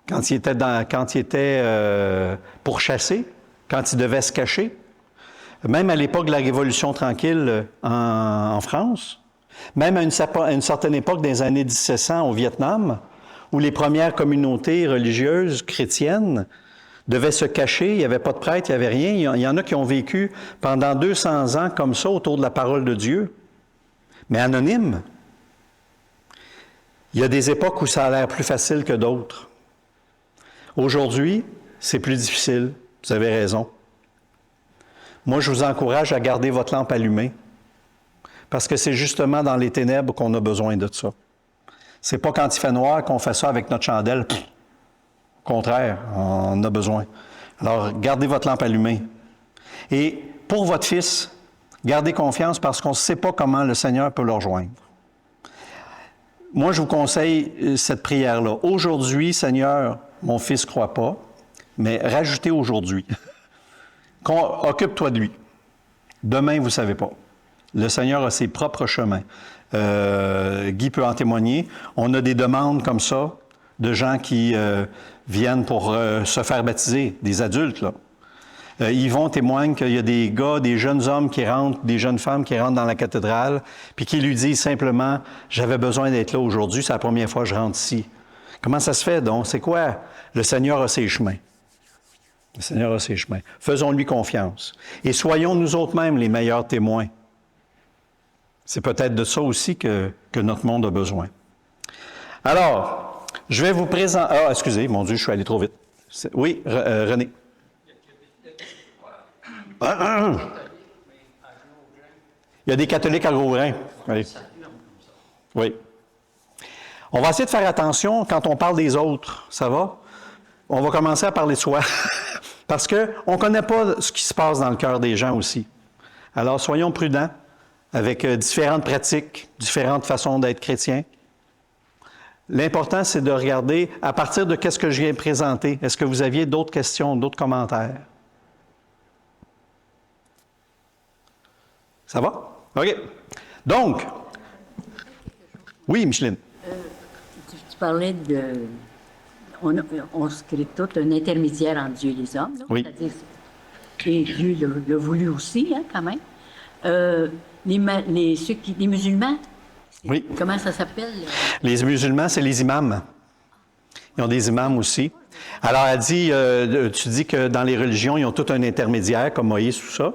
quand ils étaient pourchassés, quand ils devaient se cacher, même à l'époque de la Révolution tranquille en France, même à une certaine époque des années 1700 au Vietnam, où les premières communautés religieuses chrétiennes devaient se cacher, il n'y avait pas de prêtre, il n'y avait rien. Il y en a qui ont vécu pendant 200 ans comme ça autour de la parole de Dieu, mais anonymes. Il y a des époques où ça a l'air plus facile que d'autres. Aujourd'hui, c'est plus difficile. Vous avez raison. Moi, je vous encourage à garder votre lampe allumée, parce que c'est justement dans les ténèbres qu'on a besoin de ça. C'est pas quand il fait noir qu'on fait ça avec notre chandelle. Au contraire, on en a besoin. Alors, gardez votre lampe allumée. Et pour votre fils, gardez confiance parce qu'on ne sait pas comment le Seigneur peut le rejoindre. Moi, je vous conseille cette prière-là. Aujourd'hui, Seigneur, mon fils ne croit pas, mais rajoutez aujourd'hui. Occupe-toi de lui. Demain, vous ne savez pas. Le Seigneur a ses propres chemins. Guy peut en témoigner. On a des demandes comme ça de gens qui viennent pour se faire baptiser, des adultes, là. Yvon témoigne qu'il y a des gars, des jeunes hommes qui rentrent, des jeunes femmes qui rentrent dans la cathédrale, puis qui lui disent simplement « J'avais besoin d'être là aujourd'hui, c'est la première fois que je rentre ici. » Comment ça se fait donc? C'est quoi? Le Seigneur a ses chemins. Le Seigneur a ses chemins. Faisons-lui confiance. Et soyons nous autres-mêmes les meilleurs témoins. C'est peut-être de ça aussi que notre monde a besoin. Alors, je vais vous présenter... Ah, excusez, mon Dieu, je suis allé trop vite. Oui, René. Il y a des catholiques à Gros-Brun. Oui. On va essayer de faire attention quand on parle des autres. Ça va? On va commencer à parler de soi. Parce qu'on ne connaît pas ce qui se passe dans le cœur des gens aussi. Alors, soyons prudents avec différentes pratiques, différentes façons d'être chrétien. L'important, c'est de regarder à partir de ce que je viens de présenter. Est-ce que vous aviez d'autres questions, d'autres commentaires? Ça va? OK. Donc, oui, Micheline. Tu parlais de... On se crée tout un intermédiaire entre Dieu et les hommes. Là, oui. C'est-à-dire, et Dieu l'a voulu aussi, hein, quand même. Les musulmans, oui. Comment ça s'appelle? Les musulmans, c'est les imams. Ils ont des imams aussi. Alors, elle dit, tu dis que dans les religions, ils ont tout un intermédiaire, comme Moïse, tout ça.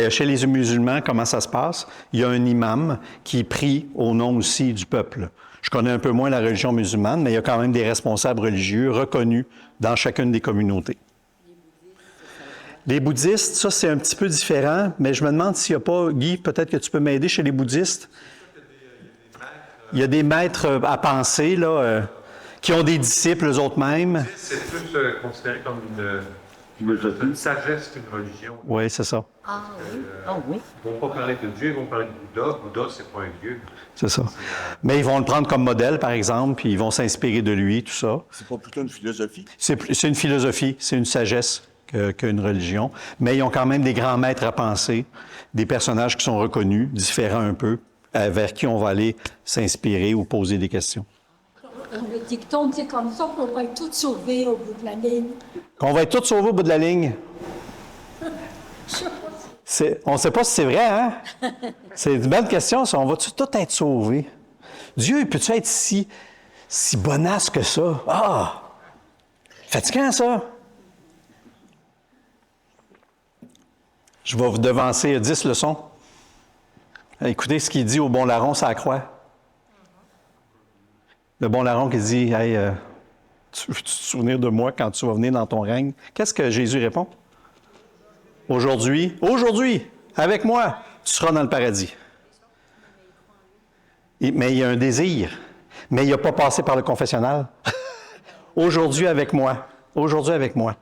Chez les musulmans, comment ça se passe? Il y a un imam qui prie au nom aussi du peuple. Je connais un peu moins la religion musulmane, mais il y a quand même des responsables religieux reconnus dans chacune des communautés. Les bouddhistes, ça, c'est un petit peu différent, mais je me demande s'il n'y a pas, Guy, peut-être que tu peux m'aider chez les bouddhistes. Il y a des maîtres à penser, là, qui ont des disciples eux-mêmes. C'est plus considéré comme une sagesse qu'une religion. Oui, c'est ça. Ah oui. Oui. Ils ne vont pas parler de Dieu, ils vont parler de Bouddha. Bouddha, c'est pas un dieu. C'est ça. Mais ils vont le prendre comme modèle, par exemple, puis ils vont s'inspirer de lui, tout ça. C'est pas plutôt une philosophie? C'est une philosophie, c'est une sagesse qu'une religion. Mais ils ont quand même des grands maîtres à penser, des personnages qui sont reconnus, différents un peu, vers qui on va aller s'inspirer ou poser des questions. Le dicton dit comme ça qu'on va être tous sauvés au bout de la ligne. Qu'on va être tous sauvés au bout de la ligne. On ne sait pas si c'est vrai, hein? C'est une bonne question, ça. On va-tu tous être sauvés? Dieu, peut-tu être si bonasse que ça? Ah! Fatigant, ça? Je vais vous devancer 10 leçons. Écoutez ce qu'il dit au bon larron, ça croix. Le bon larron qui dit « Hey, tu veux te souvenir de moi quand tu vas venir dans ton règne? » Qu'est-ce que Jésus répond? « Aujourd'hui, avec moi, tu seras dans le paradis. » Mais il y a un désir. Mais il n'a pas passé par le confessionnal. « Aujourd'hui avec moi. Aujourd'hui avec moi. »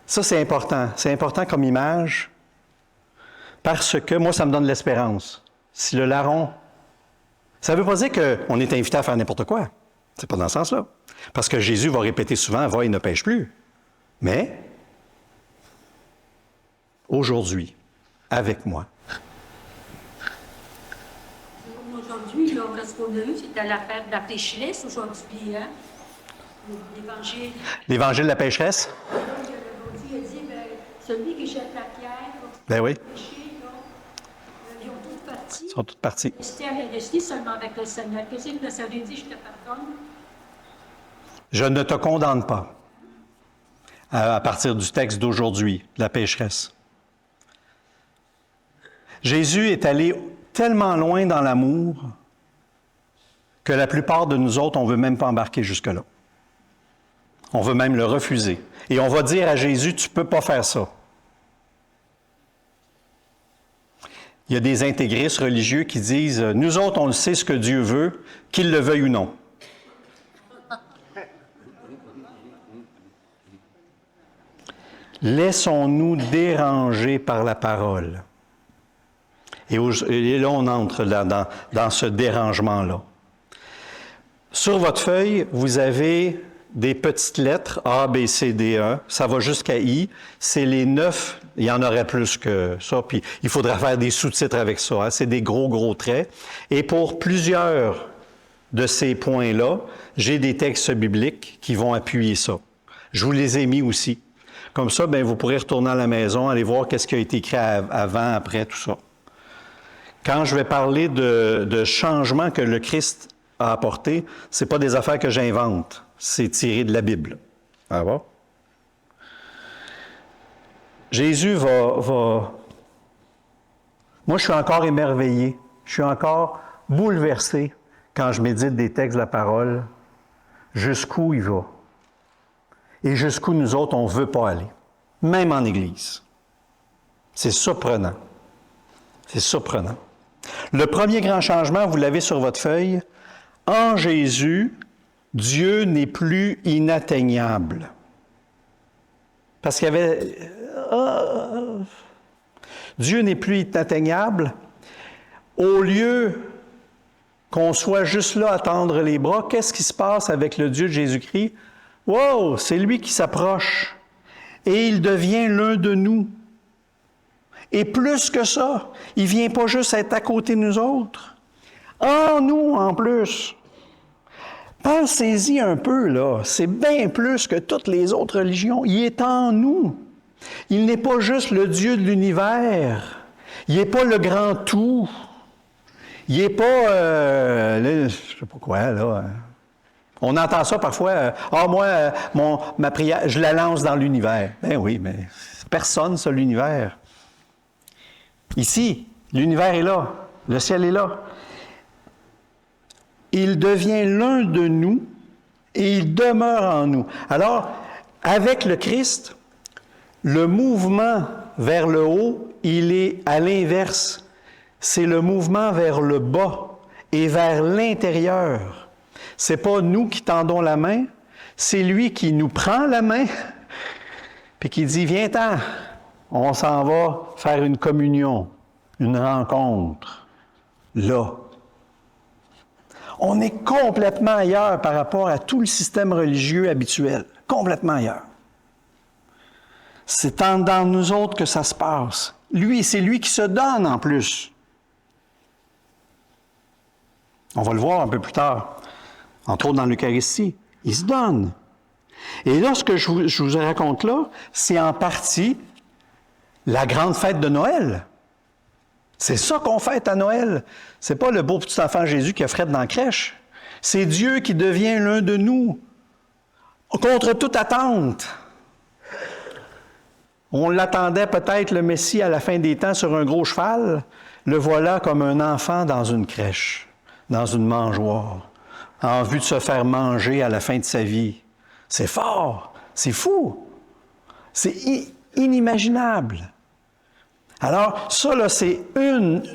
Ça, c'est important. C'est important comme image parce que moi, ça me donne l'espérance. Si le larron Ça ne veut pas dire qu'on est invité à faire n'importe quoi. C'est pas dans ce sens-là. Parce que Jésus va répéter souvent, va et ne pêche plus. Mais, aujourd'hui, avec moi. Aujourd'hui, là, ce qu'on a eu, c'était l'affaire de la pécheresse aujourd'hui, hein? L'évangile. L'évangile de la pécheresse? Aujourd'hui, il a dit, ben, celui qui jette la pierre, Ben oui, péché, là, ils ont tous parti. ils sont toutes parties. Esther est restée seulement avec le Seigneur. Qu'est-ce que ça veut dire, je te pardonne? Je ne te condamne pas. À partir du texte d'aujourd'hui, de la pécheresse. Jésus est allé tellement loin dans l'amour que la plupart de nous autres, on ne veut même pas embarquer jusque-là. On veut même le refuser. Et on va dire à Jésus, tu ne peux pas faire ça. Il y a des intégristes religieux qui disent, nous autres, on le sait ce que Dieu veut, qu'il le veuille ou non. Laissons-nous déranger par la parole. Et là, on entre dans ce dérangement-là. Sur votre feuille, vous avez des petites lettres A, B, C, D, E. Ça va jusqu'à I. C'est les 9. Il y en aurait plus que ça. Puis il faudra faire des sous-titres avec ça. Hein. C'est des gros traits. Et pour plusieurs de ces points-là, j'ai des textes bibliques qui vont appuyer ça. Je vous les ai mis aussi. Comme ça, bien, vous pourrez retourner à la maison, aller voir qu'est-ce qui a été écrit avant, après, tout ça. Quand je vais parler de changements que le Christ a apportés, ce n'est pas des affaires que j'invente, c'est tiré de la Bible. Ah bon? Jésus va... Moi, je suis encore émerveillé, je suis encore bouleversé quand je médite des textes de la parole, jusqu'où il va. Et jusqu'où nous autres, on ne veut pas aller, même en Église. C'est surprenant. C'est surprenant. Le premier grand changement, vous l'avez sur votre feuille, en Jésus, Dieu n'est plus inatteignable. Parce qu'il y avait... Dieu n'est plus inatteignable. Au lieu qu'on soit juste là à tendre les bras, qu'est-ce qui se passe avec le Dieu de Jésus-Christ? Wow, c'est lui qui s'approche et il devient l'un de nous. Et plus que ça, il ne vient pas juste être à côté de nous autres, en nous en plus. Pensez-y un peu, là, c'est bien plus que toutes les autres religions. Il est en nous. Il n'est pas juste le Dieu de l'univers. Il n'est pas le grand tout. Il n'est pas, je ne sais pas quoi, là... On entend ça parfois, ma prière, je la lance dans l'univers. Ben oui, mais personne, ça, l'univers. Ici, l'univers est là, le ciel est là. Il devient l'un de nous et il demeure en nous. Alors, avec le Christ, le mouvement vers le haut, il est à l'inverse. C'est le mouvement vers le bas et vers l'intérieur. C'est pas nous qui tendons la main, c'est lui qui nous prend la main, puis qui dit, viens-t'en, on s'en va faire une communion, une rencontre, là. On est complètement ailleurs par rapport à tout le système religieux habituel, complètement ailleurs. C'est dans nous autres que ça se passe. Lui, c'est lui qui se donne en plus. On va le voir un peu plus tard. Entre autres dans l'Eucharistie, il se donne. Et là, ce que je vous raconte là, c'est en partie la grande fête de Noël. C'est ça qu'on fête à Noël. C'est pas le beau petit enfant Jésus qui a frette dans la crèche. C'est Dieu qui devient l'un de nous, contre toute attente. On l'attendait peut-être, le Messie, à la fin des temps, sur un gros cheval. Le voilà comme un enfant dans une crèche, dans une mangeoire, en vue de se faire manger à la fin de sa vie. C'est fort, c'est fou, c'est inimaginable. Alors, ça, là, c'est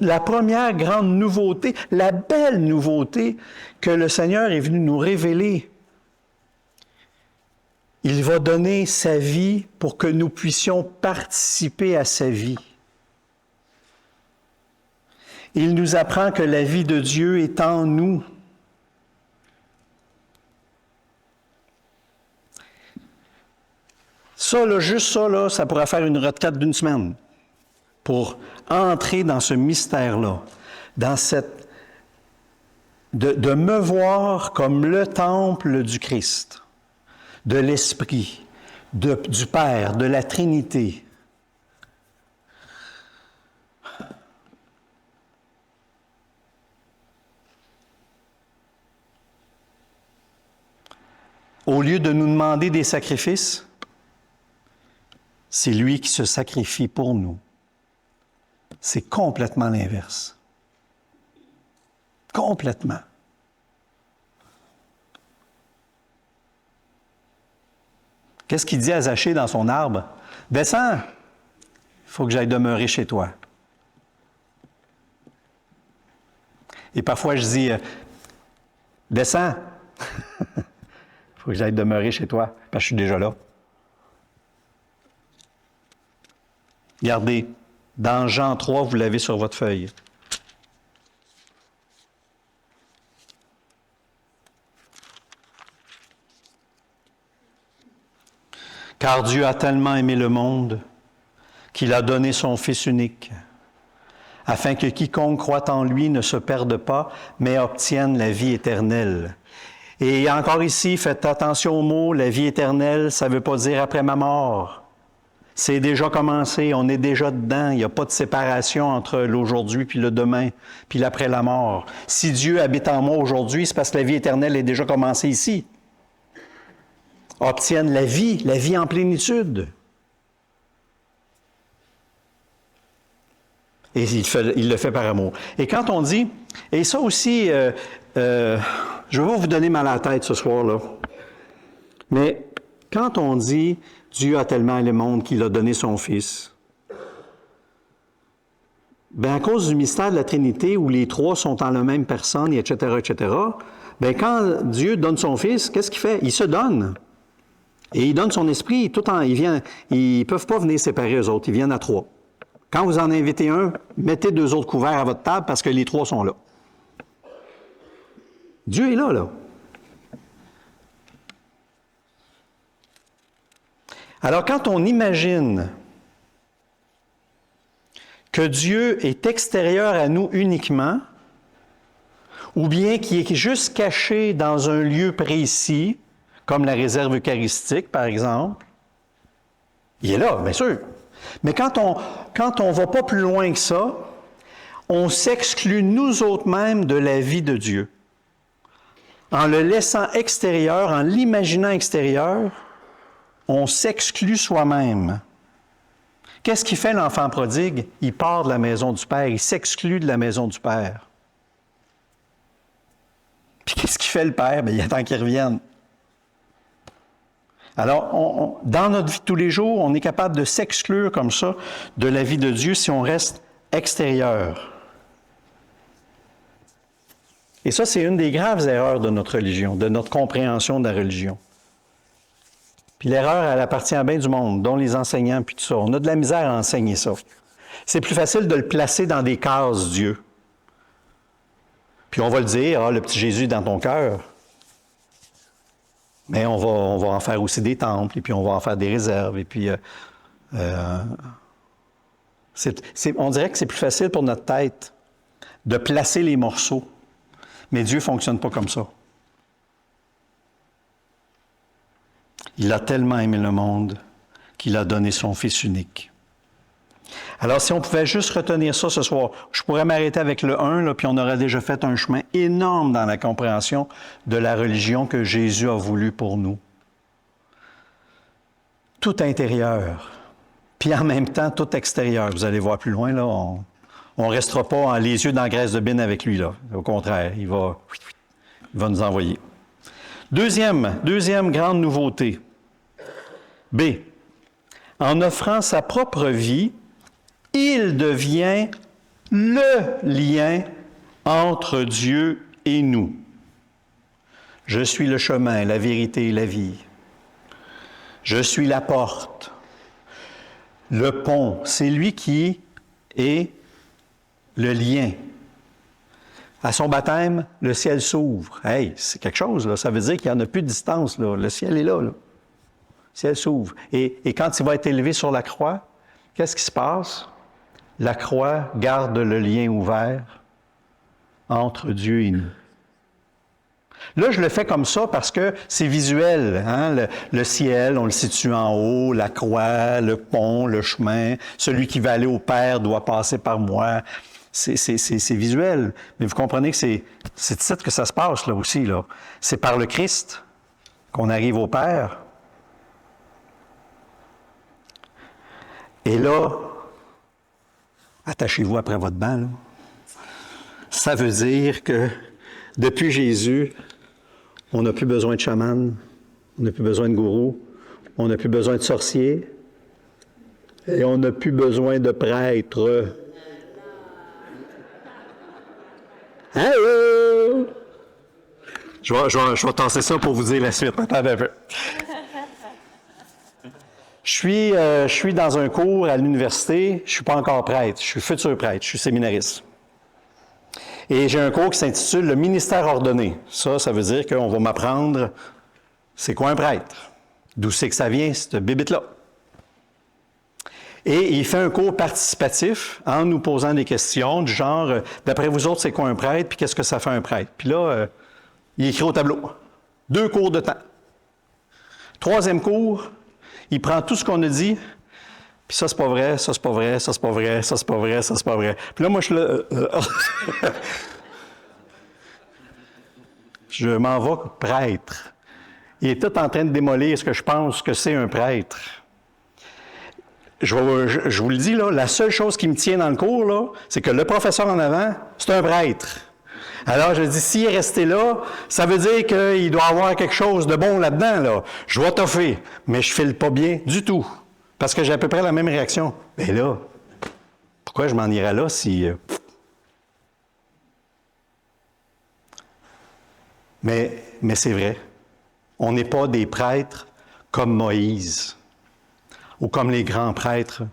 la première grande nouveauté, la belle nouveauté que le Seigneur est venu nous révéler. Il va donner sa vie pour que nous puissions participer à sa vie. Il nous apprend que la vie de Dieu est en nous. Ça, là, juste ça, là, ça pourrait faire une retraite d'une semaine pour entrer dans ce mystère-là, dans cette... de me voir comme le temple du Christ, de l'Esprit, du Père, de la Trinité. Au lieu de nous demander des sacrifices, c'est lui qui se sacrifie pour nous. C'est complètement l'inverse. Complètement. Qu'est-ce qu'il dit à Zachée dans son arbre? Descends, il faut que j'aille demeurer chez toi. Et parfois je dis, descends, il faut que j'aille demeurer chez toi, parce que je suis déjà là. Regardez, dans Jean 3, vous l'avez sur votre feuille. Car Dieu a tellement aimé le monde qu'il a donné son Fils unique, afin que quiconque croit en lui ne se perde pas, mais obtienne la vie éternelle. Et encore ici, faites attention aux mots, la vie éternelle, ça ne veut pas dire après ma mort. C'est déjà commencé, on est déjà dedans, il n'y a pas de séparation entre l'aujourd'hui puis le demain, puis l'après la mort. Si Dieu habite en moi aujourd'hui, c'est parce que la vie éternelle est déjà commencée ici. Obtiennent la vie en plénitude. Et il le fait par amour. Et quand on dit, et ça aussi, je vais pas vous donner mal à la tête ce soir-là, mais quand on dit Dieu a tellement aimé le monde qu'il a donné son Fils, bien à cause du mystère de la Trinité où les trois sont en la même personne, etc., bien quand Dieu donne son Fils, qu'est-ce qu'il fait? Il se donne. Et il donne son esprit, ils ne peuvent pas venir séparer eux autres, ils viennent à trois. Quand vous en invitez un, mettez deux autres couverts à votre table parce que les trois sont là. Dieu est là. Alors, quand on imagine que Dieu est extérieur à nous uniquement, ou bien qu'il est juste caché dans un lieu précis, comme la réserve eucharistique, par exemple, il est là, bien sûr. Mais quand on ne va pas plus loin que ça, on s'exclut nous autres mêmes de la vie de Dieu. En le laissant extérieur, en l'imaginant extérieur, on s'exclut soi-même. Qu'est-ce qu'il fait l'enfant prodigue? Il part de la maison du Père, il s'exclut de la maison du Père. Puis qu'est-ce qu'il fait le Père? Bien, il attend qu'il revienne. Alors, dans notre vie de tous les jours, on est capable de s'exclure comme ça de la vie de Dieu si on reste extérieur. Et ça, c'est une des graves erreurs de notre religion, de notre compréhension de la religion. Puis l'erreur, elle appartient à bien du monde, dont les enseignants, puis tout ça. On a de la misère à enseigner ça. C'est plus facile de le placer dans des cases, Dieu. Puis on va le dire, le petit Jésus est dans ton cœur. Mais on va en faire aussi des temples, et puis on va en faire des réserves, et puis on dirait que c'est plus facile pour notre tête de placer les morceaux. Mais Dieu ne fonctionne pas comme ça. Il a tellement aimé le monde qu'il a donné son Fils unique. Alors, si on pouvait juste retenir ça ce soir, je pourrais m'arrêter avec le 1, là, puis on aurait déjà fait un chemin énorme dans la compréhension de la religion que Jésus a voulu pour nous. Tout intérieur, puis en même temps tout extérieur. Vous allez voir plus loin, là, on ne restera pas les yeux dans la graisse de bine avec lui, là. Au contraire, il va nous envoyer. Deuxième grande nouveauté. B. En offrant sa propre vie, il devient le lien entre Dieu et nous. Je suis le chemin, la vérité et la vie. Je suis la porte. Le pont, c'est lui qui est le lien À son baptême, le ciel s'ouvre. Hey, c'est quelque chose, là. Ça veut dire qu'il n'y en a plus de distance, là. Le ciel est là, là. Le ciel s'ouvre. Et quand il va être élevé sur la croix, qu'est-ce qui se passe? La croix garde le lien ouvert entre Dieu et nous. Là, je le fais comme ça parce que c'est visuel. Hein? Le ciel, on le situe en haut, la croix, le pont, le chemin. Celui qui va aller au Père doit passer par moi. C'est visuel. Mais vous comprenez que c'est de ça que ça se passe là aussi. Là. C'est par le Christ qu'on arrive au Père. Et là, attachez-vous après votre banc. Là. Ça veut dire que depuis Jésus, on n'a plus besoin de chaman, on n'a plus besoin de gourou, on n'a plus besoin de sorcier et on n'a plus besoin de prêtre. Hello! Je vais tasser ça pour vous dire la suite. Attendez un peu. Je suis dans un cours à l'université, je ne suis pas encore prêtre, je suis futur prêtre, je suis séminariste. Et j'ai un cours qui s'intitule « Le ministère ordonné ». Ça veut dire qu'on va m'apprendre c'est quoi un prêtre, d'où c'est que ça vient, cette bibite-là. Et il fait un cours participatif en nous posant des questions du genre « D'après vous autres, c'est quoi un prêtre, puis qu'est-ce que ça fait un prêtre? » Puis là, il écrit au tableau. 2 cours de temps. 3e cours, il prend tout ce qu'on a dit, puis ça, c'est pas vrai, ça, c'est pas vrai, ça, c'est pas vrai, ça, c'est pas vrai, ça, c'est pas vrai. Puis là, moi, je suis là... je m'en vais prêtre. Il est tout en train de démolir ce que je pense que c'est un prêtre. Je vous le dis, là, la seule chose qui me tient dans le cours, là, c'est que le professeur en avant, c'est un prêtre. Alors, je dis, s'il est resté là, ça veut dire qu'il doit avoir quelque chose de bon là-dedans, là. Je vais toffer, mais je file pas bien du tout. Parce que j'ai à peu près la même réaction. Mais là, pourquoi je m'en irais là si... Mais c'est vrai. On n'est pas des prêtres comme Moïse ou comme les grands prêtres,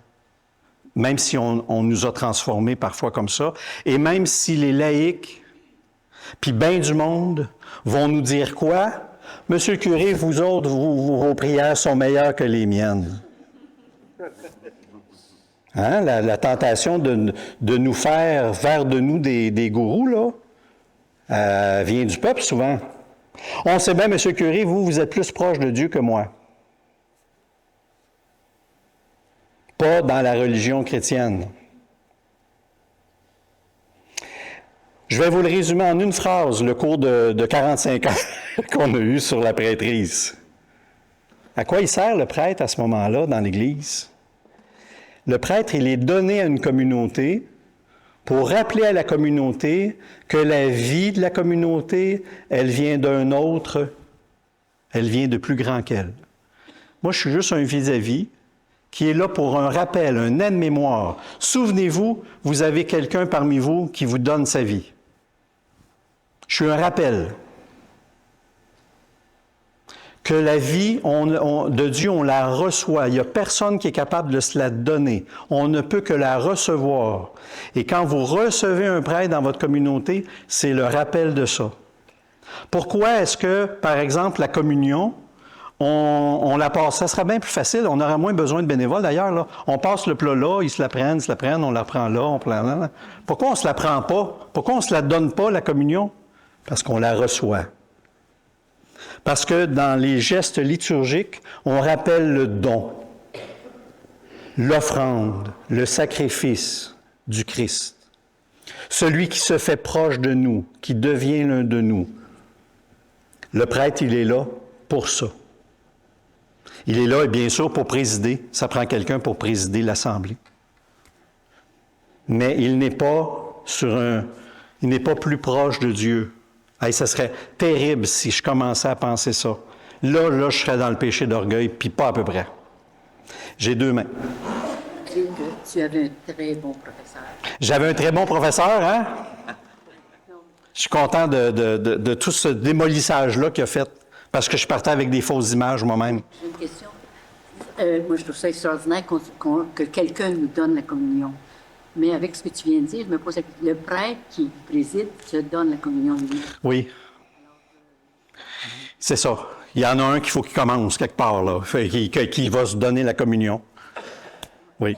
même si on nous a transformés parfois comme ça, et même si les laïcs, puis bien du monde, vont nous dire quoi? Monsieur le curé, vous autres, vos prières sont meilleures que les miennes. Hein? La tentation de nous faire de nous des gourous, là, vient du peuple souvent. On sait bien, monsieur le curé, vous êtes plus proche de Dieu que moi. Pas dans la religion chrétienne. Je vais vous le résumer en une phrase, le cours de 45 ans qu'on a eu sur la prêtrise. À quoi il sert le prêtre à ce moment-là dans l'Église? Le prêtre, il est donné à une communauté pour rappeler à la communauté que la vie de la communauté, elle vient d'un autre, elle vient de plus grand qu'elle. Moi, je suis juste un vis-à-vis qui est là pour un rappel, un aide-mémoire. Souvenez-vous, vous avez quelqu'un parmi vous qui vous donne sa vie. Je suis un rappel. Que la vie de Dieu, on la reçoit. Il n'y a personne qui est capable de se la donner. On ne peut que la recevoir. Et quand vous recevez un prêtre dans votre communauté, c'est le rappel de ça. Pourquoi est-ce que, par exemple, la communion, on la passe? Ça serait bien plus facile. On aurait moins besoin de bénévoles, d'ailleurs. Là. On passe le plat là, ils se la prennent, on la prend là, on prend là. Pourquoi on ne se la prend pas? Pourquoi on ne se la donne pas, la communion? Parce qu'on la reçoit. Parce que dans les gestes liturgiques, on rappelle le don, l'offrande, le sacrifice du Christ. Celui qui se fait proche de nous, qui devient l'un de nous. Le prêtre, il est là pour ça. Il est là, et bien sûr, pour présider. Ça prend quelqu'un pour présider l'Assemblée. Mais il n'est pas il n'est pas plus proche de Dieu. Hey, ça serait terrible si je commençais à penser ça. Là, je serais dans le péché d'orgueil, puis pas à peu près. J'ai 2 mains. Tu avais un très bon professeur. J'avais un très bon professeur, hein? Je suis content de tout ce démolissage-là qu'il a fait, parce que je partais avec des fausses images moi-même. J'ai une question. Moi, je trouve ça extraordinaire que quelqu'un nous donne la communion. Mais avec ce que tu viens de dire, je me pose la question. Le prêtre qui préside se donne la communion lui. Oui. C'est ça. Il y en a un qu'il faut qu'il commence quelque part, là, qui va se donner la communion. Oui.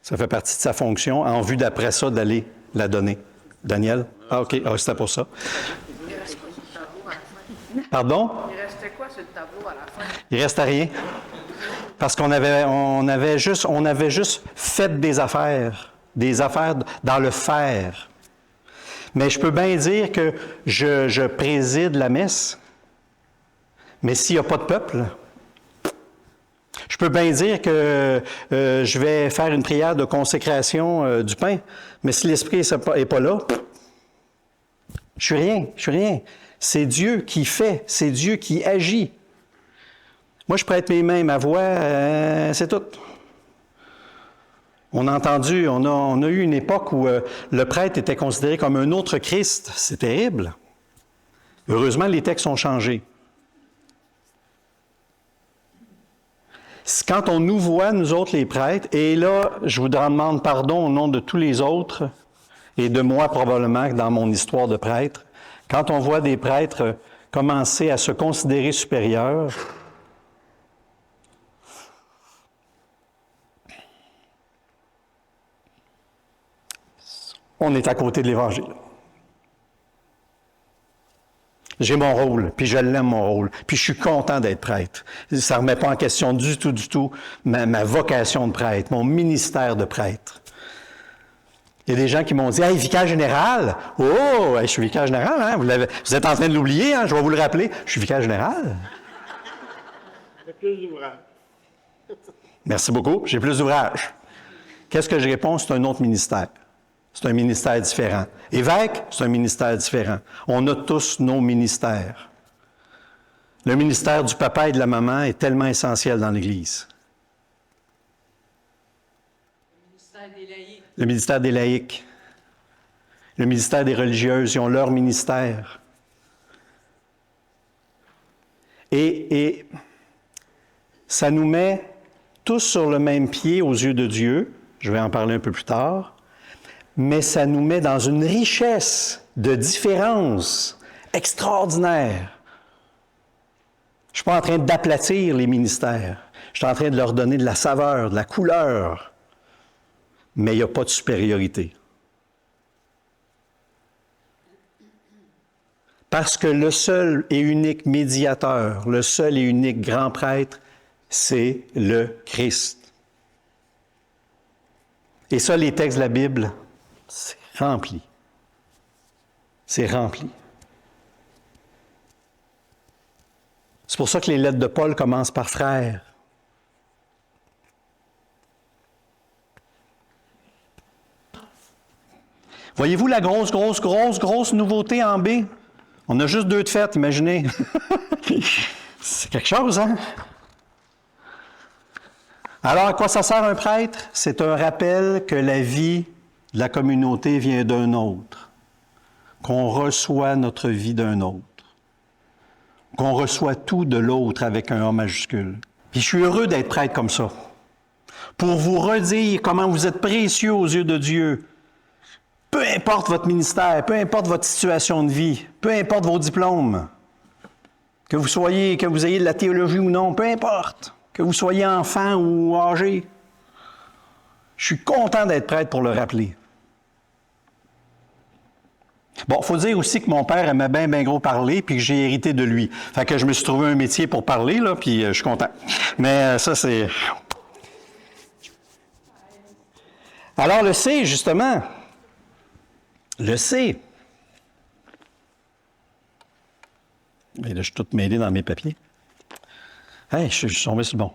Ça fait partie de sa fonction, en vue d'après ça, d'aller la donner. Daniel? Ah, OK. Ah, c'était pour ça. Pardon? Il restait quoi sur le tableau à la fin? Il restait rien. Parce qu'on avait juste fait des affaires dans le faire. Mais je peux bien dire que je préside la messe, mais s'il n'y a pas de peuple, je peux bien dire que je vais faire une prière de consécration du pain, mais si l'Esprit n'est pas là, je suis rien. C'est Dieu qui fait, c'est Dieu qui agit. Moi, je prête mes mains, ma voix, c'est tout. On a eu une époque où le prêtre était considéré comme un autre Christ. C'est terrible. Heureusement, les textes ont changé. Quand on nous voit, nous autres les prêtres, et là, je vous demande pardon au nom de tous les autres, et de moi probablement dans mon histoire de prêtre, quand on voit des prêtres commencer à se considérer supérieurs, on est à côté de l'Évangile. J'ai mon rôle, puis je l'aime mon rôle, puis je suis content d'être prêtre. Ça ne remet pas en question du tout ma vocation de prêtre, mon ministère de prêtre. Il y a des gens qui m'ont dit « Hey, vicaire général! Oh, je suis vicaire général, hein? Vous êtes en train de l'oublier, hein? Je vais vous le rappeler. Je suis vicaire général. » J'ai plus d'ouvrage. Merci beaucoup, j'ai plus d'ouvrage. Qu'est-ce que je réponds? C'est un autre ministère. C'est un ministère différent. Évêque, c'est un ministère différent. On a tous nos ministères. Le ministère du papa et de la maman est tellement essentiel dans l'Église. Le ministère des laïcs. Le ministère des religieuses, ils ont leur ministère. Et ça nous met tous sur le même pied aux yeux de Dieu. Je vais en parler un peu plus tard. Mais ça nous met dans une richesse de différence extraordinaire. Je ne suis pas en train d'aplatir les ministères. Je suis en train de leur donner de la saveur, de la couleur. Mais il n'y a pas de supériorité. Parce que le seul et unique médiateur, le seul et unique grand prêtre, c'est le Christ. Et ça, les textes de la Bible, c'est rempli. C'est rempli. C'est pour ça que les lettres de Paul commencent par frère. Voyez-vous la grosse nouveauté en B? On a juste 2 de fête, imaginez. C'est quelque chose, hein? Alors, à quoi ça sert un prêtre? C'est un rappel que la vie de la communauté vient d'un autre, qu'on reçoit notre vie d'un autre, qu'on reçoit tout de l'autre avec un A majuscule. Puis je suis heureux d'être prêtre comme ça, pour vous redire comment vous êtes précieux aux yeux de Dieu. Peu importe votre ministère, peu importe votre situation de vie, peu importe vos diplômes, que vous ayez de la théologie ou non, peu importe, que vous soyez enfant ou âgé, je suis content d'être prêtre pour le rappeler. Bon, il faut dire aussi que mon père aimait bien gros parler, puis que j'ai hérité de lui. Fait que je me suis trouvé un métier pour parler, là, puis je suis content. Mais ça, c'est... Alors, le C, justement... Le C. Et là, je suis tout mêlé dans mes papiers. Hey, je suis tombé sur le bon.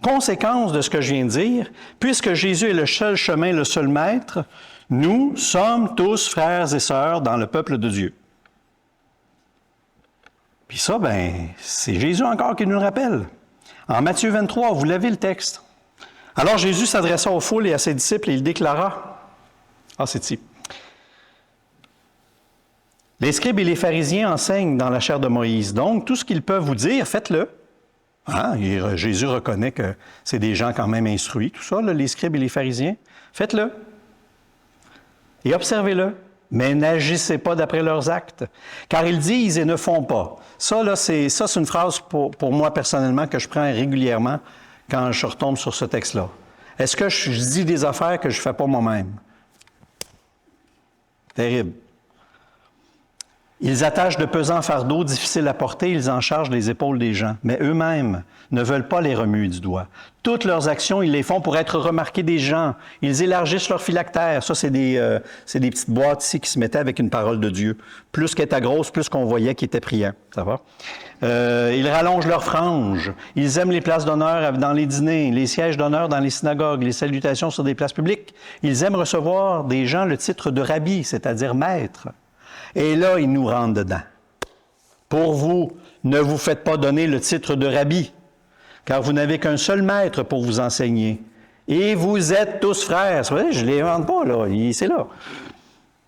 Conséquence de ce que je viens de dire, puisque Jésus est le seul chemin, le seul maître, nous sommes tous frères et sœurs dans le peuple de Dieu. Puis ça, c'est Jésus encore qui nous le rappelle. En Matthieu 23, vous l'avez le texte. Alors Jésus s'adressa aux foules et à ses disciples et il déclara, c'est ici. Les scribes et les pharisiens enseignent dans la chaire de Moïse. Donc, tout ce qu'ils peuvent vous dire, faites-le. Et Jésus reconnaît que c'est des gens quand même instruits, tout ça, là, les scribes et les pharisiens. Faites-le. et observez-le, mais n'agissez pas d'après leurs actes, car ils disent et ne font pas. Ça, c'est une phrase pour moi personnellement que je prends régulièrement quand je retombe sur ce texte-là. Est-ce que je dis des affaires que je ne fais pas moi-même? Terrible. Ils attachent de pesants fardeaux difficiles à porter, ils en chargent les épaules des gens, mais eux-mêmes ne veulent pas les remuer du doigt. Toutes leurs actions, ils les font pour être remarqués des gens. Ils élargissent leur phylactère. Ça, c'est des petites boîtes ici qui se mettaient avec une parole de Dieu. Plus qu'elle était grosse, plus qu'on voyait qu'ils étaient priants. Ça va? Ils rallongent leurs franges. Ils aiment les places d'honneur dans les dîners, les sièges d'honneur dans les synagogues, les salutations sur des places publiques. Ils aiment recevoir des gens le titre de rabbi, c'est-à-dire maître. Et là, ils nous rentrent dedans. Pour vous, ne vous faites pas donner le titre de rabbi, car vous n'avez qu'un seul maître pour vous enseigner. Et vous êtes tous frères. C'est vrai, je ne les invente pas, là. C'est là.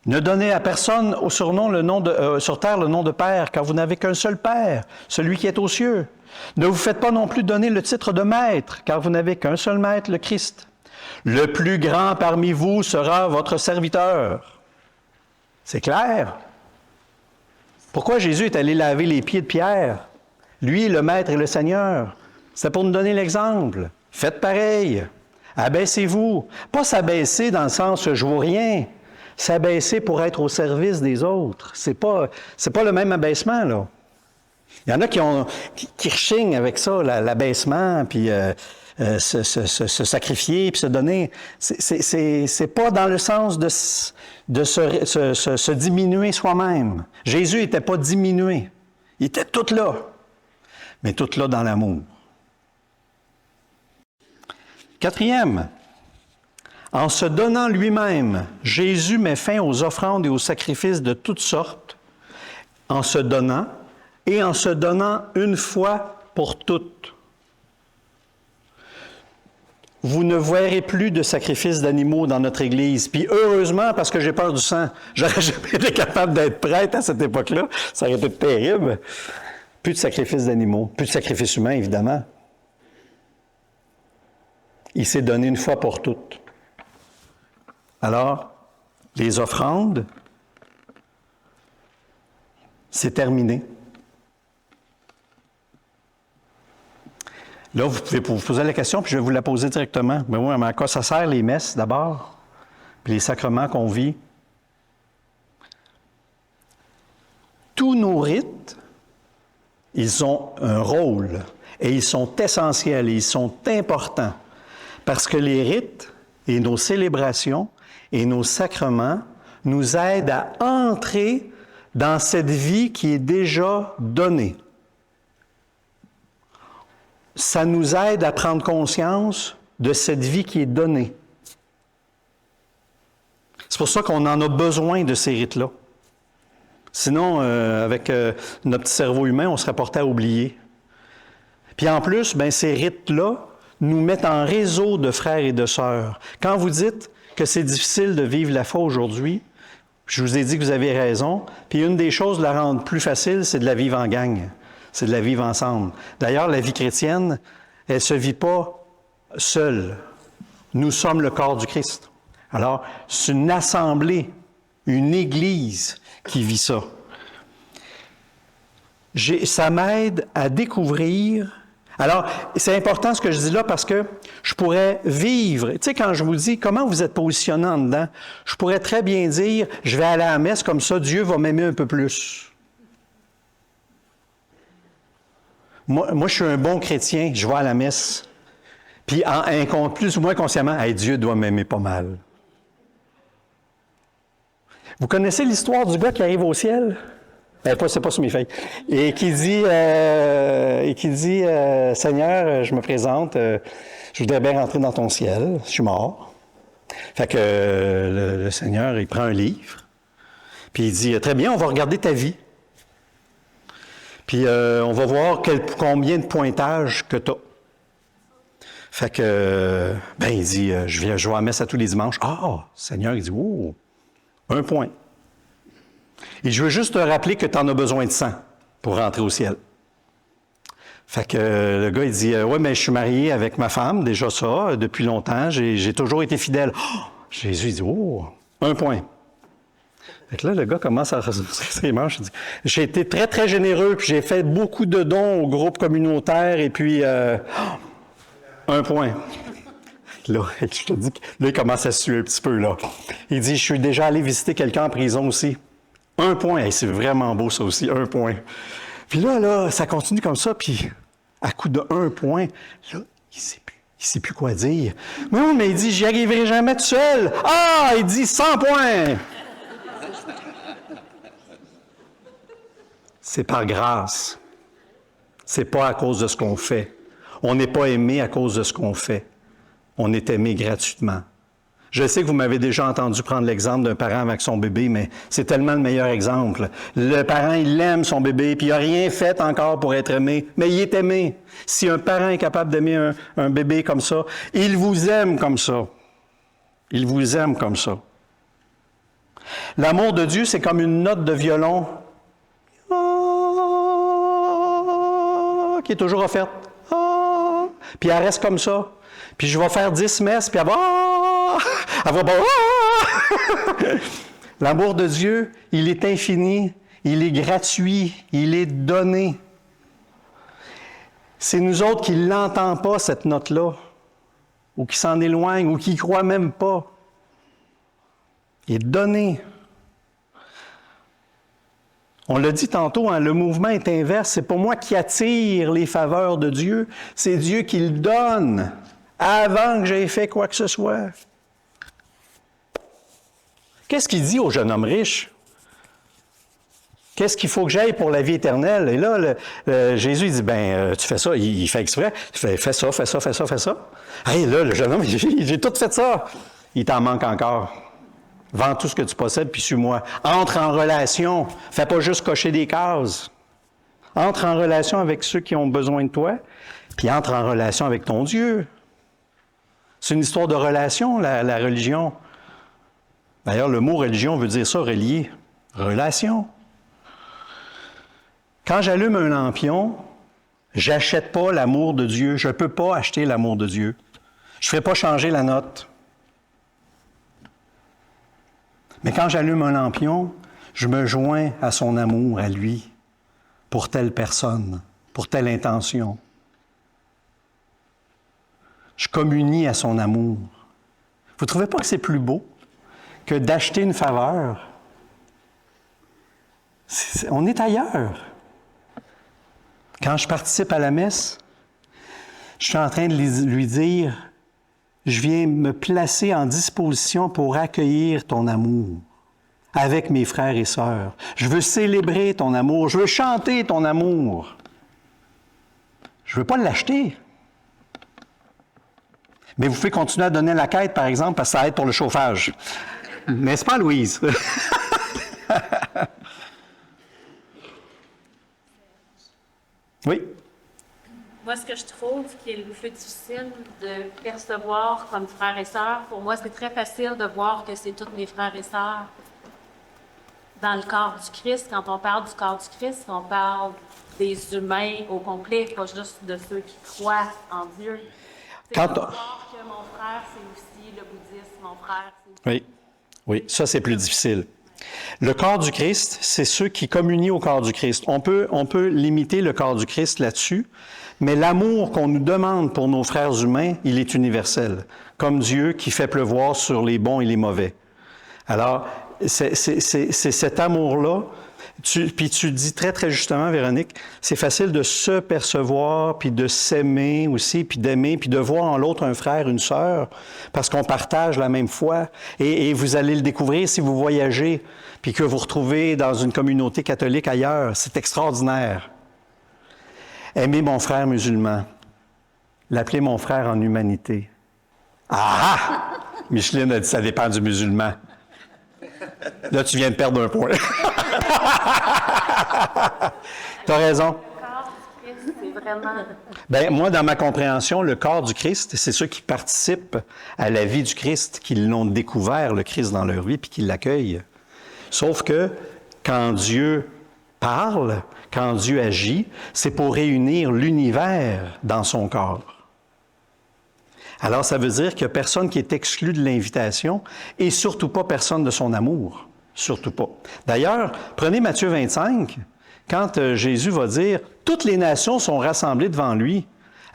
Ne donnez à personne sur terre le nom de Père, car vous n'avez qu'un seul Père, celui qui est aux cieux. Ne vous faites pas non plus donner le titre de maître, car vous n'avez qu'un seul maître, le Christ. Le plus grand parmi vous sera votre serviteur. C'est clair? Pourquoi Jésus est allé laver les pieds de Pierre? Lui, le Maître et le Seigneur. C'est pour nous donner l'exemple. Faites pareil. Abaissez-vous. Pas s'abaisser dans le sens « je vaux rien ». S'abaisser pour être au service des autres. C'est pas le même abaissement, là. Il y en a qui rechignent avec ça, l'abaissement, puis se sacrifier, puis se donner. C'est pas dans le sens de se diminuer soi-même. Jésus n'était pas diminué. Il était tout là, mais tout là dans l'amour. Quatrième, en se donnant lui-même, Jésus met fin aux offrandes et aux sacrifices de toutes sortes, en se donnant une fois pour toutes. Vous ne verrez plus de sacrifices d'animaux dans notre Église. Puis heureusement, parce que j'ai peur du sang. J'aurais jamais été capable d'être prêtre à cette époque-là. Ça aurait été terrible. Plus de sacrifices d'animaux. Plus de sacrifices humains, évidemment. Il s'est donné une fois pour toutes. Alors, les offrandes, c'est terminé. Là, vous pouvez vous poser la question, puis je vais vous la poser directement. Mais oui, mais à quoi ça sert les messes, d'abord, puis les sacrements qu'on vit? Tous nos rites, ils ont un rôle, et ils sont essentiels, et ils sont importants, parce que les rites et nos célébrations et nos sacrements nous aident à entrer dans cette vie qui est déjà donnée. Ça nous aide à prendre conscience de cette vie qui est donnée. C'est pour ça qu'on en a besoin de ces rites-là. Sinon, avec notre petit cerveau humain, on serait porté à oublier. Puis en plus, ces rites-là nous mettent en réseau de frères et de sœurs. Quand vous dites que c'est difficile de vivre la foi aujourd'hui, je vous ai dit que vous avez raison, puis une des choses de la rendre plus facile, c'est de la vivre en gang. C'est de la vivre ensemble. D'ailleurs, la vie chrétienne, elle ne se vit pas seule. Nous sommes le corps du Christ. Alors, c'est une assemblée, une église qui vit ça. Ça m'aide à découvrir. Alors, c'est important ce que je dis là parce que je pourrais vivre. Tu sais, quand je vous dis comment vous êtes positionné en dedans, je pourrais très bien dire, je vais aller à la messe comme ça, Dieu va m'aimer un peu plus. Moi, je suis un bon chrétien, je vais à la messe. Puis, plus ou moins consciemment, hey, Dieu doit m'aimer pas mal. Vous connaissez l'histoire du gars qui arrive au ciel? C'est pas sur mes feuilles. Et qui dit, Seigneur, je me présente, je voudrais bien rentrer dans ton ciel, je suis mort. Fait que le Seigneur, il prend un livre, puis il dit, très bien, on va regarder ta vie. Puis on va voir combien de pointages que tu as. Fait que, il dit, je vais à la messe à tous les dimanches. Ah, Seigneur, il dit, oh, 1 point. Et je veux juste te rappeler que tu en as besoin de sang pour rentrer au ciel. Fait que le gars, il dit, ouais, mais je suis marié avec ma femme, déjà ça, depuis longtemps, j'ai toujours été fidèle. Oh, Jésus, il dit, oh, 1 point. Fait que là, le gars commence à resserrer ses manches. Il dit, j'ai été très, très généreux, puis j'ai fait beaucoup de dons au groupe communautaire, et puis, 1 point. Là, je te dis, là, il commence à suer un petit peu, là. Il dit, je suis déjà allé visiter quelqu'un en prison aussi. 1 point. Hey, c'est vraiment beau, ça aussi, 1 point. Puis là, ça continue comme ça, puis à coup de 1 point, là, il sait plus quoi dire. Non, mais il dit, j'y arriverai jamais tout seul. Ah, il dit 100 points. C'est par grâce. C'est pas à cause de ce qu'on fait. On n'est pas aimé à cause de ce qu'on fait. On est aimé gratuitement. Je sais que vous m'avez déjà entendu prendre l'exemple d'un parent avec son bébé, mais c'est tellement le meilleur exemple. Le parent, il aime son bébé, puis il n'a rien fait encore pour être aimé, mais il est aimé. Si un parent est capable d'aimer un bébé comme ça, il vous aime comme ça. Il vous aime comme ça. L'amour de Dieu, c'est comme une note de violon qui est toujours offerte. Puis elle reste comme ça. Puis je vais faire 10 messes, puis elle va... L'amour de Dieu, il est infini, il est gratuit, il est donné. C'est nous autres qui ne l'entendons pas, cette note-là, ou qui s'en éloignent, ou qui n'y croient même pas. Il est donné. On l'a dit tantôt, hein, le mouvement est inverse. C'est pas moi qui attire les faveurs de Dieu, c'est Dieu qui le donne avant que j'aie fait quoi que ce soit. Qu'est-ce qu'il dit au jeune homme riche? Qu'est-ce qu'il faut que j'aille pour la vie éternelle? Et là, Jésus dit, tu fais ça. Il fait exprès. Il fait, fais ça. Hey, là, le jeune homme, j'ai tout fait ça. Il t'en manque encore. Vends tout ce que tu possèdes, puis suis-moi. Entre en relation. Fais pas juste cocher des cases. Entre en relation avec ceux qui ont besoin de toi, puis entre en relation avec ton Dieu. C'est une histoire de relation, la religion. D'ailleurs, le mot religion veut dire ça, relier. Relation. Quand j'allume un lampion, j'achète pas l'amour de Dieu. Je ne peux pas acheter l'amour de Dieu. Je ne ferai pas changer la note. Mais quand j'allume un lampion, je me joins à son amour, à lui, pour telle personne, pour telle intention. Je communie à son amour. Vous ne trouvez pas que c'est plus beau que d'acheter une faveur? On est ailleurs. Quand je participe à la messe, je suis en train de lui dire, je viens me placer en disposition pour accueillir ton amour avec mes frères et sœurs. Je veux célébrer ton amour, je veux chanter ton amour. Je ne veux pas l'acheter. Mais vous pouvez continuer à donner la quête, par exemple, parce que ça aide pour le chauffage. N'est-ce pas, Louise? Oui. Moi, ce que je trouve qui est le plus difficile de percevoir comme frères et sœurs, pour moi, c'est très facile de voir que c'est tous mes frères et sœurs dans le corps du Christ. Quand on parle du corps du Christ, on parle des humains au complet, pas juste de ceux qui croient en Dieu. C'est de voir que mon frère, c'est aussi le bouddhisme, mon frère, c'est aussi... Oui, ça, c'est plus difficile. Le corps du Christ, c'est ceux qui communient au corps du Christ. On peut limiter le corps du Christ là-dessus, mais l'amour qu'on nous demande pour nos frères humains, il est universel, comme Dieu qui fait pleuvoir sur les bons et les mauvais. Alors, c'est cet amour-là. Puis tu dis très, très justement, Véronique, c'est facile de se percevoir, puis de s'aimer aussi, puis d'aimer, puis de voir en l'autre un frère, une sœur, parce qu'on partage la même foi. Et vous allez le découvrir si vous voyagez, puis que vous retrouvez dans une communauté catholique ailleurs. C'est extraordinaire. Aimer mon frère musulman, l'appeler mon frère en humanité. Ah! Micheline a dit, ça dépend du musulman. Là, tu viens de perdre un point. T'as raison. Le corps du Christ, c'est vraiment... Bien, moi, dans ma compréhension, le corps du Christ, c'est ceux qui participent à la vie du Christ, qui l'ont découvert, le Christ, dans leur vie, puis qui l'accueillent. Sauf que, quand Dieu parle, quand Dieu agit, c'est pour réunir l'univers dans son corps. Alors, ça veut dire qu'il n'y a personne qui est exclu de l'invitation et surtout pas personne de son amour. Surtout pas. D'ailleurs, prenez Matthieu 25, quand Jésus va dire « Toutes les nations sont rassemblées devant lui ».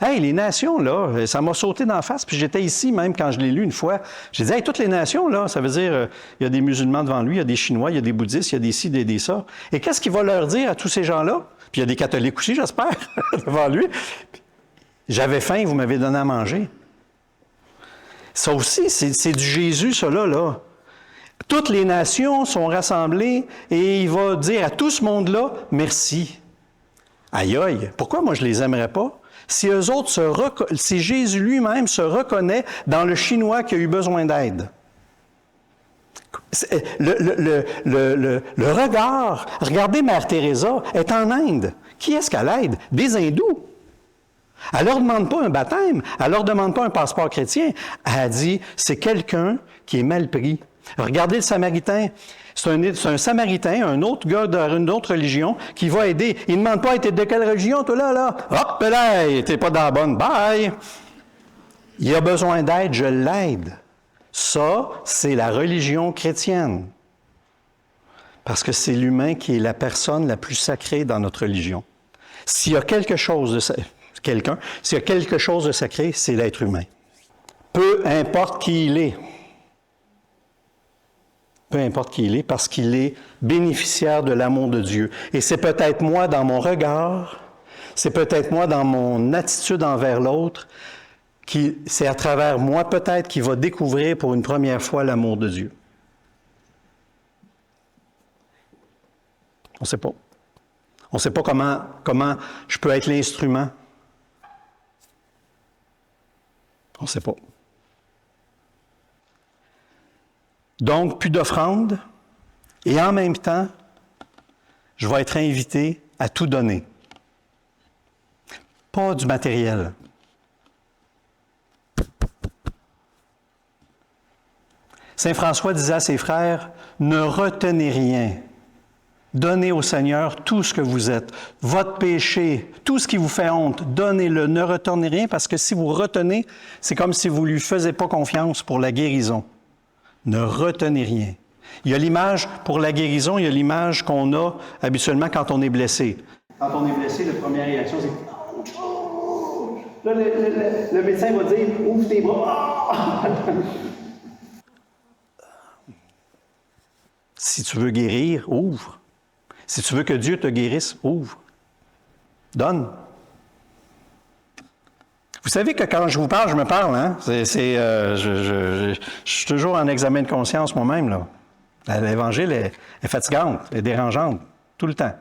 Hey, les nations, là, ça m'a sauté d'en face, puis j'étais ici même quand je l'ai lu une fois. J'ai dit, hey, toutes les nations, là, ça veut dire, il y a des musulmans devant lui, il y a des Chinois, il y a des bouddhistes, il y a des ci, des ça. Et qu'est-ce qu'il va leur dire à tous ces gens-là? Puis il y a des catholiques aussi, j'espère, devant lui. J'avais faim, vous m'avez donné à manger. Ça aussi, c'est du Jésus, ça là. Toutes les nations sont rassemblées et il va dire à tout ce monde-là, merci. Aïe, aïe, pourquoi moi je les aimerais pas? Si eux autres si Jésus lui-même se reconnaît dans le Chinois qui a eu besoin d'aide. Le regard, regardez Mère Teresa, est en Inde. Qui est-ce qu'elle aide? Des hindous. Elle ne leur demande pas un baptême, elle ne leur demande pas un passeport chrétien. Elle dit, c'est quelqu'un qui est mal pris. Regardez le Samaritain. C'est un Samaritain, un autre gars d'une autre religion, qui va aider. Il ne demande pas, t'es de quelle religion, toi là? Hop là, t'es pas dans la bonne, bye! Il a besoin d'aide, je l'aide. Ça, c'est la religion chrétienne. Parce que c'est l'humain qui est la personne la plus sacrée dans notre religion. S'il y a quelque chose de sacré, c'est l'être humain. Peu importe qui il est. Peu importe qui il est, parce qu'il est bénéficiaire de l'amour de Dieu. Et c'est peut-être moi dans mon regard, c'est peut-être moi dans mon attitude envers l'autre, c'est à travers moi peut-être qu'il va découvrir pour une première fois l'amour de Dieu. On ne sait pas. On ne sait pas comment je peux être l'instrument. On ne sait pas. Donc, plus d'offrandes, et en même temps, je vais être invité à tout donner. Pas du matériel. Saint François disait à ses frères, « Ne retenez rien. Donnez au Seigneur tout ce que vous êtes. Votre péché, tout ce qui vous fait honte, donnez-le. Ne retenez rien, parce que si vous retenez, c'est comme si vous ne lui faisiez pas confiance pour la guérison. Ne retenez rien. » Il y a l'image, pour la guérison, il y a l'image qu'on a habituellement quand on est blessé. Quand on est blessé, la première réaction, c'est « Oh! » Là, le médecin va dire « Ouvre tes bras! » Si tu veux guérir, ouvre. Si tu veux que Dieu te guérisse, ouvre. Donne. Vous savez que quand je vous parle, je me parle, hein? Je suis toujours en examen de conscience moi-même, là. L'Évangile est fatigante, est dérangeante, tout le temps.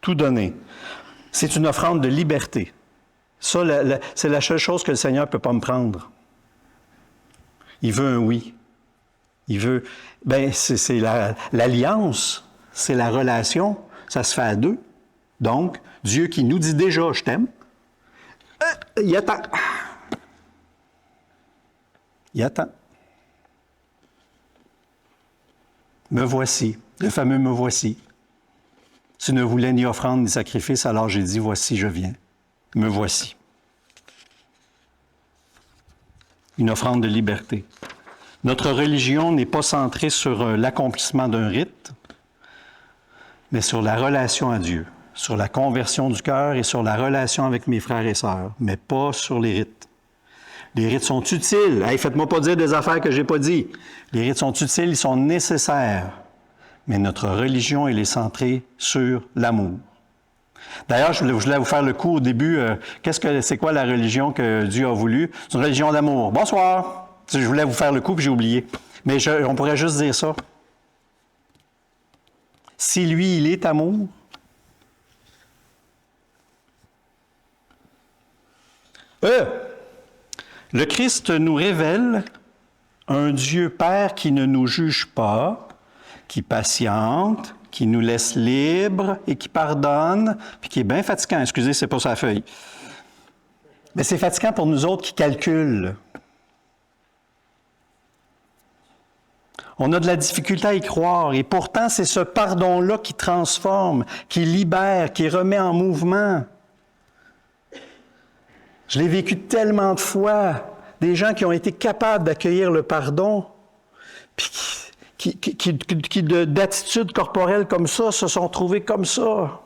Tout donner. C'est une offrande de liberté. Ça, c'est la seule chose que le Seigneur ne peut pas me prendre. Il veut un oui. Il veut... c'est l'alliance, c'est la relation, ça se fait à deux. Donc, Dieu qui nous dit déjà « je t'aime », il attend. Il attend. Me voici, le fameux « me voici ». Tu ne voulais ni offrande ni sacrifice, alors j'ai dit « voici, je viens ». Me voici. Une offrande de liberté. Notre religion n'est pas centrée sur l'accomplissement d'un rite, mais sur la relation à Dieu, sur la conversion du cœur et sur la relation avec mes frères et sœurs, mais pas sur les rites. Les rites sont utiles. Hey, faites-moi pas dire des affaires que j'ai pas dit. Les rites sont utiles, ils sont nécessaires. Mais notre religion, elle est centrée sur l'amour. D'ailleurs, je voulais vous faire le coup au début. C'est quoi la religion que Dieu a voulu? C'est une religion d'amour. Bonsoir! Je voulais vous faire le coup, puis j'ai oublié. Mais on pourrait juste dire ça. Si lui, il est amour, le Christ nous révèle un Dieu Père qui ne nous juge pas, qui patiente, qui nous laisse libres et qui pardonne, puis qui est bien fatigant. Excusez, c'est pas sa feuille. Mais c'est fatigant pour nous autres qui calculent. On a de la difficulté à y croire, et pourtant, c'est ce pardon-là qui transforme, qui libère, qui remet en mouvement. Je l'ai vécu tellement de fois, des gens qui ont été capables d'accueillir le pardon, qui d'attitude corporelle comme ça, se sont trouvés comme ça.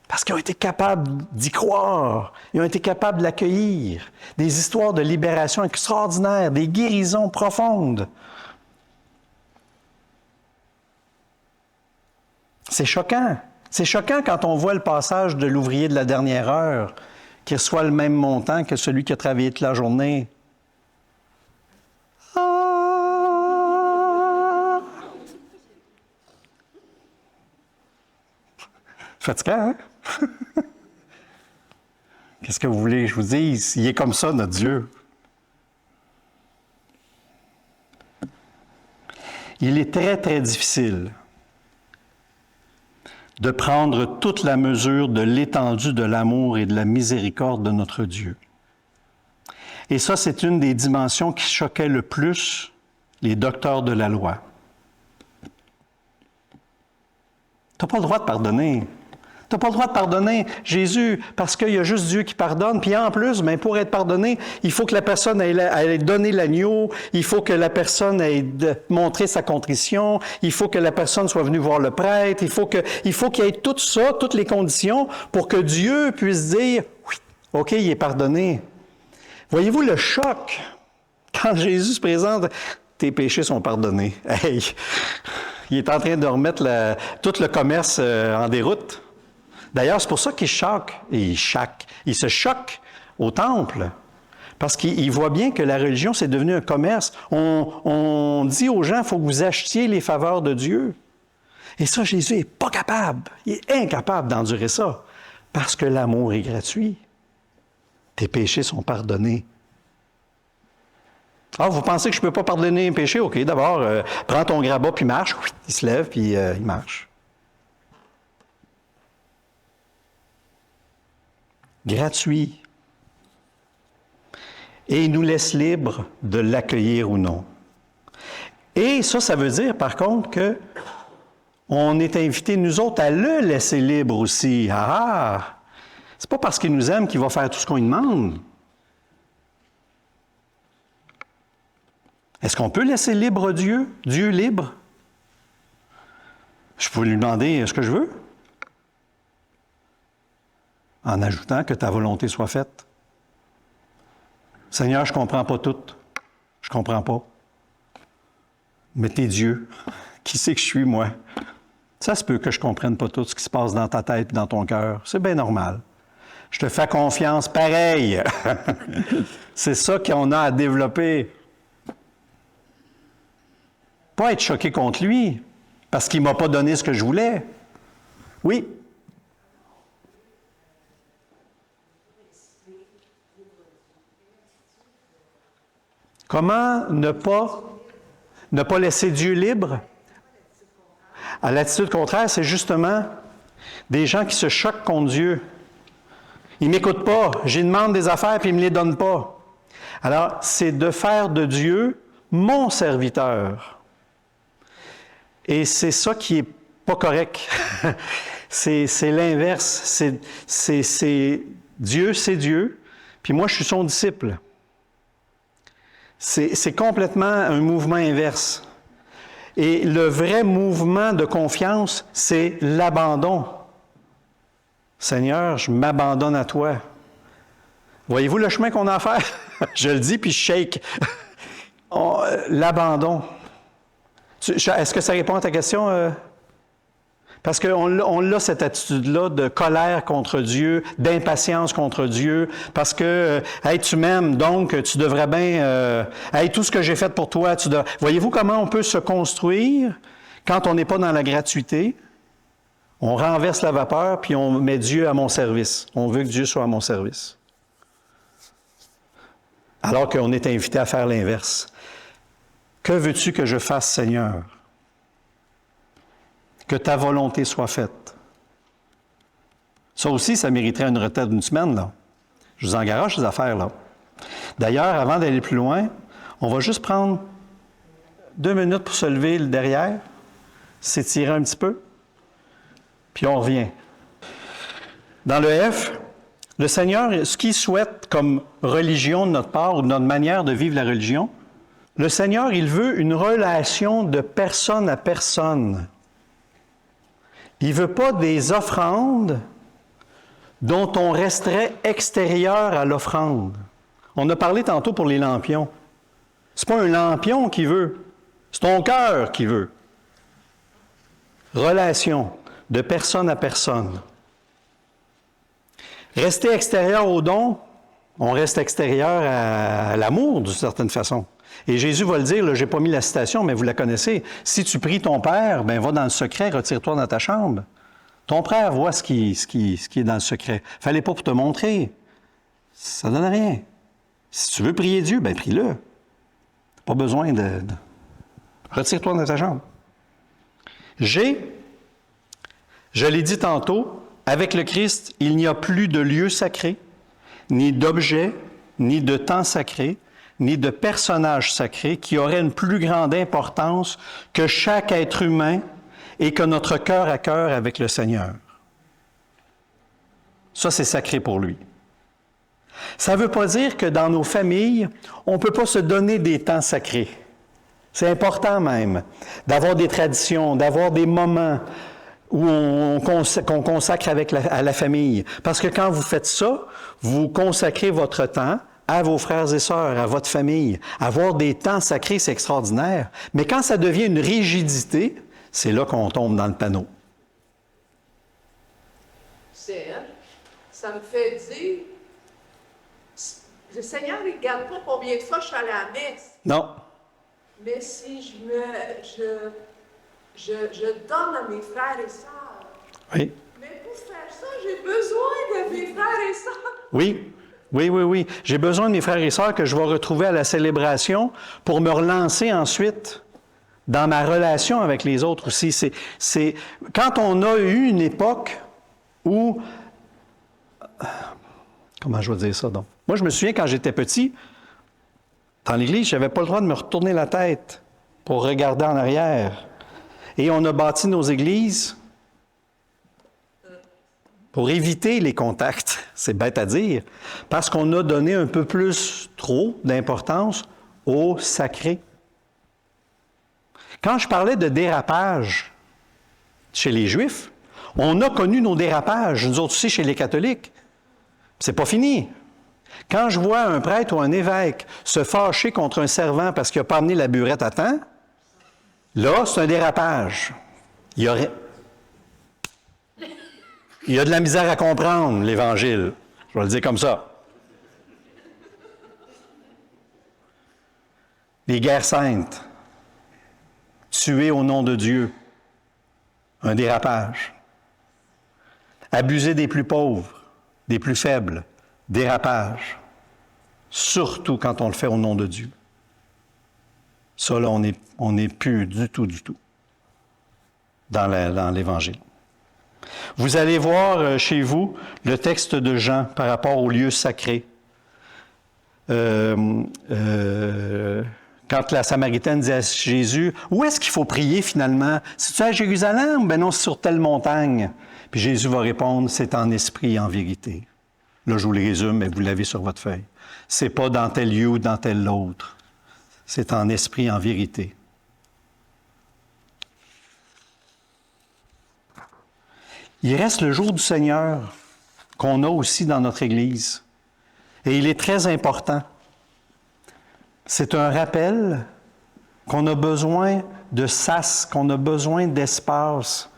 Parce qu'ils ont été capables d'y croire. Ils ont été capables de l'accueillir. Des histoires de libération extraordinaires, des guérisons profondes. C'est choquant. C'est choquant quand on voit le passage de l'ouvrier de la dernière heure qui reçoit le même montant que celui qui a travaillé toute la journée. Ah! Fatigant, hein? Qu'est-ce que vous voulez que je vous dise? Il est comme ça, notre Dieu. Il est très, très difficile de prendre toute la mesure de l'étendue de l'amour et de la miséricorde de notre Dieu. Et ça, c'est une des dimensions qui choquait le plus les docteurs de la loi. Tu n'as pas le droit de pardonner. Tu n'as pas le droit de pardonner Jésus parce qu'il y a juste Dieu qui pardonne. Puis en plus, bien, pour être pardonné, il faut que la personne ait donné l'agneau, il faut que la personne ait montré sa contrition, il faut que la personne soit venue voir le prêtre, il faut qu'il y ait tout ça, toutes les conditions pour que Dieu puisse dire « Oui, OK, il est pardonné ». Voyez-vous le choc quand Jésus se présente « Tes péchés sont pardonnés ». Hey! Il est en train de remettre tout le commerce en déroute. D'ailleurs, c'est pour ça qu'il choque. Il se choque au temple. Parce qu'il voit bien que la religion, c'est devenu un commerce. On dit aux gens, il faut que vous achetiez les faveurs de Dieu. Et ça, Jésus n'est pas capable. Il est incapable d'endurer ça. Parce que l'amour est gratuit. Tes péchés sont pardonnés. Ah, vous pensez que je ne peux pas pardonner un péché? OK, d'abord, prends ton grabat puis marche. Il se lève puis il marche. Gratuit. Et il nous laisse libres de l'accueillir ou non. Et ça veut dire, par contre, que on est invités, nous autres, à le laisser libre aussi. Ah! C'est pas parce qu'il nous aime qu'il va faire tout ce qu'on lui demande. Est-ce qu'on peut laisser libre Dieu? Dieu libre? Je peux lui demander ce que je veux? En ajoutant que ta volonté soit faite. Seigneur, je ne comprends pas tout. Je ne comprends pas. Mais t'es Dieu. Qui c'est que je suis, moi? Ça se peut que je ne comprenne pas tout ce qui se passe dans ta tête et dans ton cœur. C'est bien normal. Je te fais confiance pareil. C'est ça qu'on a à développer. Pas être choqué contre lui, parce qu'il ne m'a pas donné ce que je voulais. Oui. Comment ne pas laisser Dieu libre? À l'attitude contraire, c'est justement des gens qui se choquent contre Dieu. Ils ne m'écoutent pas. J'y demande des affaires puis ils ne me les donnent pas. Alors, c'est de faire de Dieu mon serviteur. Et c'est ça qui n'est pas correct. c'est l'inverse. Dieu, c'est Dieu. Puis moi, je suis son disciple. C'est complètement un mouvement inverse. Et le vrai mouvement de confiance, c'est l'abandon. Seigneur, je m'abandonne à toi. Voyez-vous le chemin qu'on a à faire? Je le dis, puis je shake. L'abandon. Est-ce que ça répond à ta question? Parce qu'on a cette attitude-là de colère contre Dieu, d'impatience contre Dieu, parce que hey, tu m'aimes, donc tu devrais bien... hey, tout ce que j'ai fait pour toi, tu devrais... Voyez-vous comment on peut se construire quand on n'est pas dans la gratuité? On renverse la vapeur, puis on met Dieu à mon service. On veut que Dieu soit à mon service. Alors qu'on est invité à faire l'inverse. Que veux-tu que je fasse, Seigneur? Que ta volonté soit faite. Ça aussi, ça mériterait une retraite d'une semaine, là. Je vous engaroche ces affaires, là. D'ailleurs, avant d'aller plus loin, on va juste prendre 2 minutes pour se lever le derrière, s'étirer un petit peu, puis on revient. Dans le F, le Seigneur, ce qu'il souhaite comme religion de notre part, ou de notre manière de vivre la religion, Le Seigneur, il veut une relation de personne à personne. Il ne veut pas des offrandes dont on resterait extérieur à l'offrande. On a parlé tantôt pour les lampions. Ce n'est pas un lampion qui veut, c'est ton cœur qui veut. Relation de personne à personne. Rester extérieur au don, on reste extérieur à l'amour d'une certaine façon. Et Jésus va le dire, je n'ai pas mis la citation, mais vous la connaissez. Si tu pries ton Père, ben va dans le secret, retire-toi dans ta chambre. Ton Père voit ce qui est dans le secret. Fallait pas pour te montrer. Ça ne donne rien. Si tu veux prier Dieu, ben prie-le. Pas besoin de... Retire-toi dans ta chambre. Je l'ai dit tantôt, avec le Christ, il n'y a plus de lieu sacré, ni d'objet, ni de temps sacré, ni de personnage sacré qui aurait une plus grande importance que chaque être humain et que notre cœur à cœur avec le Seigneur. Ça, c'est sacré pour lui. Ça ne veut pas dire que dans nos familles, on ne peut pas se donner des temps sacrés. C'est important même d'avoir des traditions, d'avoir des moments où qu'on consacre à la famille. Parce que quand vous faites ça, vous consacrez votre temps à vos frères et sœurs, à votre famille. Avoir des temps sacrés, c'est extraordinaire. Mais quand ça devient une rigidité, c'est là qu'on tombe dans le panneau. Ça me fait dire, le Seigneur ne regarde pas combien de fois je suis allée à la messe. Non. Mais si je donne à mes frères et sœurs. Oui. Mais pour faire ça, j'ai besoin de mes frères et sœurs. Oui. Oui. J'ai besoin de mes frères et sœurs que je vais retrouver à la célébration pour me relancer ensuite dans ma relation avec les autres aussi. C'est quand on a eu une époque où... Comment je vais dire ça, donc? Moi, je me souviens, quand j'étais petit, dans l'église, je n'avais pas le droit de me retourner la tête pour regarder en arrière. Et on a bâti nos églises pour éviter les contacts. C'est bête à dire, parce qu'on a donné un peu plus trop d'importance au sacré. Quand je parlais de dérapage chez les Juifs, on a connu nos dérapages, nous autres aussi chez les catholiques. C'est pas fini. Quand je vois un prêtre ou un évêque se fâcher contre un servant parce qu'il n'a pas amené la burette à temps, là, c'est un dérapage. Il y a de la misère à comprendre, l'Évangile. Je vais le dire comme ça. Les guerres saintes. Tuer au nom de Dieu. Un dérapage. Abuser des plus pauvres, des plus faibles. Dérapage. Surtout quand on le fait au nom de Dieu. Ça, là, on n'est plus du tout dans l'Évangile. Vous allez voir chez vous le texte de Jean par rapport au lieu sacré. Quand la Samaritaine dit à Jésus, « Où est-ce qu'il faut prier finalement? C'est-tu à Jérusalem? Ben non, c'est sur telle montagne. » Puis Jésus va répondre, « C'est en esprit et en vérité. » Là, je vous le résume, mais vous l'avez sur votre feuille. C'est pas dans tel lieu ou dans tel autre. C'est en esprit et en vérité. Il reste le jour du Seigneur qu'on a aussi dans notre Église. Et il est très important. C'est un rappel qu'on a besoin de sas, qu'on a besoin d'espace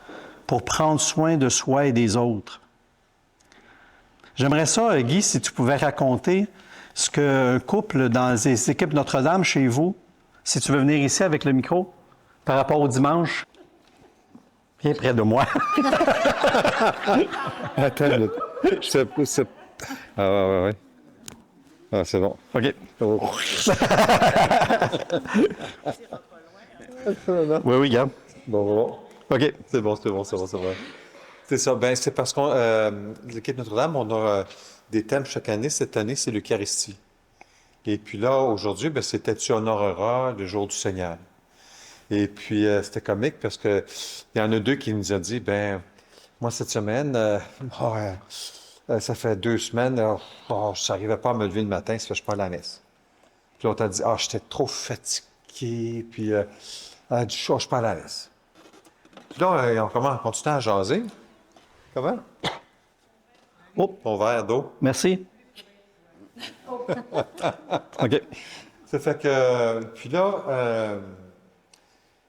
pour prendre soin de soi et des autres. J'aimerais ça, Guy, si tu pouvais raconter ce qu'un couple dans les équipes Notre-Dame chez vous, si tu veux venir ici avec le micro, par rapport au dimanche. Viens près de moi. Attends, je sais pas. Ah, ouais. Ah, c'est bon. OK. Oh. Oui, garde. Bon. OK. C'est bon. C'est ça. Ben, c'est parce qu'on, l'équipe Notre-Dame, on a des thèmes chaque année. Cette année, c'est l'Eucharistie. Et puis là, aujourd'hui, ben, c'était Tu honoreras le jour du Seigneur. Et puis, c'était comique parce que il y en a deux qui nous ont dit, ben, moi, cette semaine, ça fait 2 semaines, je n'arrivais pas à me lever le matin, ça fait que je suis pas à la messe. Puis l'autre a dit, j'étais trop fatigué, puis elle a dit, je suis pas à l'aise. Puis là, on continue à jaser. Comment? Oh. Ton verre d'eau. Merci. OK. Ça fait que, puis là,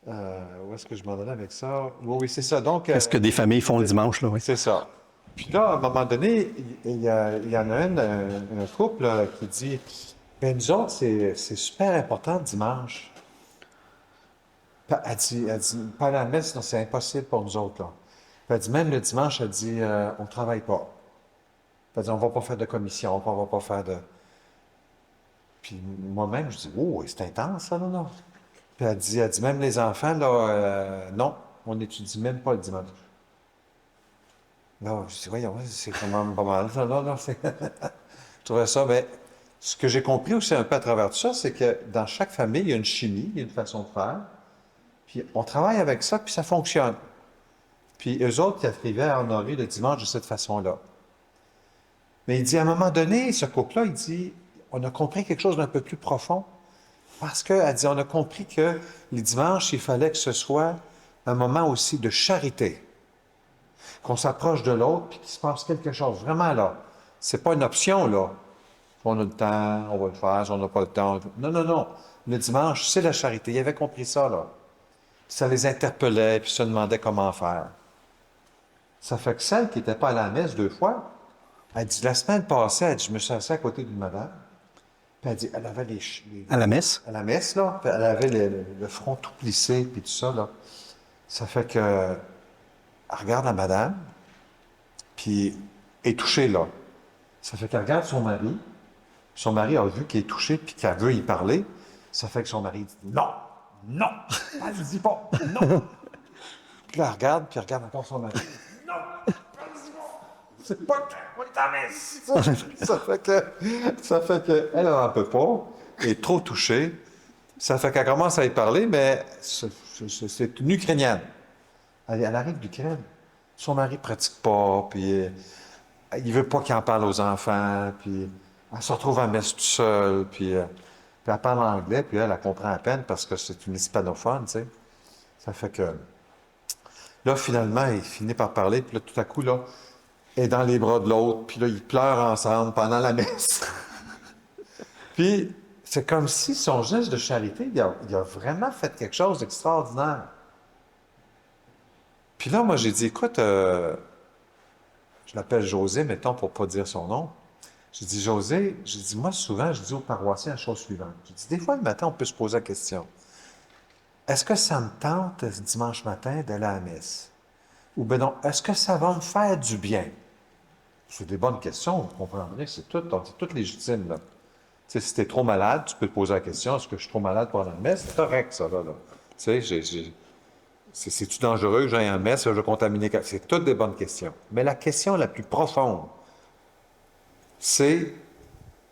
où est-ce que je m'en allais avec ça? Oui, c'est ça. Donc, Qu'est-ce que des familles font le dimanche, là, oui? c'est ça. Puis là, à un moment donné, il y en a un couple là, qui dit, ben nous autres, c'est super important le dimanche. Elle dit, pas à la messe, non, c'est impossible pour nous autres, là. Puis elle dit, même le dimanche, elle dit, on ne travaille pas. Elle dit, on ne va pas faire de commission, on ne va pas faire de... Puis moi-même, je dis, oh, c'est intense, ça, non? Puis elle dit, même les enfants, là, non, on n'étudie même pas le dimanche. Là, je dis, voyons, c'est quand même pas mal, ça, là, c'est... Je trouvais ça, mais ce que j'ai compris aussi un peu à travers tout ça, c'est que dans chaque famille, il y a une chimie, il y a une façon de faire. Puis on travaille avec ça, puis ça fonctionne. Puis eux autres, ils arrivaient à honorer le dimanche de cette façon-là. Mais il dit, à un moment donné, ce couple-là, il dit, on a compris quelque chose d'un peu plus profond. Parce qu'elle dit, on a compris que les dimanches, il fallait que ce soit un moment aussi de charité. Qu'on s'approche de l'autre, puis qu'il se passe quelque chose. Vraiment, là. C'est pas une option, là. On a le temps, on va le faire, si on n'a pas le temps. Non, non, non. Le dimanche, c'est la charité. Ils avaient compris ça, là. Puis ça les interpellait, puis se demandait comment faire. Ça fait que celle qui n'était pas à la messe 2 fois, elle dit, la semaine passée, elle dit, je me suis assise à côté d'une madame, puis elle dit, elle avait les... À la messe? À la messe, là, puis elle avait le front tout plissé, puis tout ça, là. Ça fait que, elle regarde la madame, puis elle est touchée, là. Ça fait qu'elle regarde son mari a vu qu'elle est touchée, puis qu'elle veut y parler. Ça fait que son mari dit, non, non, vas-y pas, non. Puis là, elle regarde, puis elle regarde encore son mari. Non, vas-y pas, c'est pas que on est à messe. Ça fait que, elle en peut pas, elle est trop touchée. Ça fait qu'elle commence à y parler, mais c'est une Ukrainienne. Elle arrive d'Ukraine. Son mari ne pratique pas, puis il veut pas qu'il en parle aux enfants, puis elle se retrouve à la messe toute seule, puis elle parle anglais, puis elle comprend à peine parce que c'est une hispanophone, tu sais. Ça fait que... Là, finalement, il finit par parler, puis là, tout à coup, là, elle est dans les bras de l'autre, puis là, ils pleurent ensemble pendant la messe. Puis, c'est comme si son geste de charité, il a vraiment fait quelque chose d'extraordinaire. Puis là, moi, j'ai dit, écoute, je l'appelle José, mettons, pour ne pas dire son nom. J'ai dit, José, j'ai dit, moi, souvent, je dis aux paroissiens la chose suivante. J'ai dit, des fois, le matin, on peut se poser la question. Est-ce que ça me tente, ce dimanche matin, d'aller à la messe? Ou bien non, est-ce que ça va me faire du bien? C'est des bonnes questions, vous comprendrez, c'est tout légitime, là. Tu sais, si tu es trop malade, tu peux te poser la question, est-ce que je suis trop malade pour aller à la messe? C'est correct, ça, là. Tu sais, c'est-tu dangereux que j'aille à la messe, je vais contaminer? C'est toutes des bonnes questions. Mais la question la plus profonde, c'est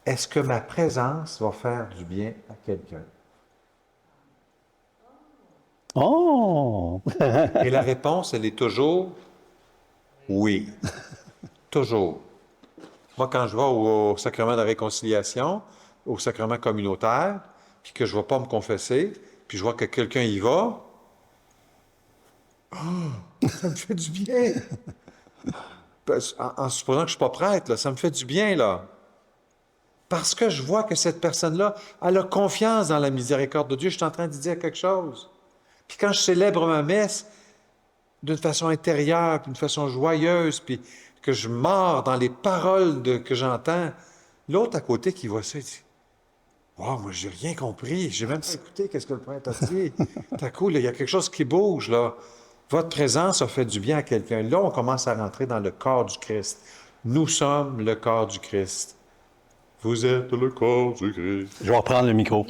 est-ce que ma présence va faire du bien à quelqu'un? Oh! Et la réponse, elle est toujours oui. Toujours. Moi, quand je vais au sacrement de la réconciliation, au sacrement communautaire, puis que je ne vais pas me confesser, puis je vois que quelqu'un y va, ça me fait du bien. En supposant que je ne suis pas prêtre, là, ça me fait du bien, là. Parce que je vois que cette personne-là, elle a confiance dans la miséricorde de Dieu. Je suis en train de dire quelque chose. Puis quand je célèbre ma messe d'une façon intérieure, d'une façon joyeuse, puis que je mords dans les paroles que j'entends, l'autre à côté qui voit ça, il dit « Wow, moi, j'ai rien compris. J'ai même pas écouté qu'est-ce que le prêtre a dit. T'as cool, il y a quelque chose qui bouge, là. Votre présence a fait du bien à quelqu'un. Là, on commence à rentrer dans le corps du Christ. Nous sommes le corps du Christ. Vous êtes le corps du Christ. Je vais reprendre le micro.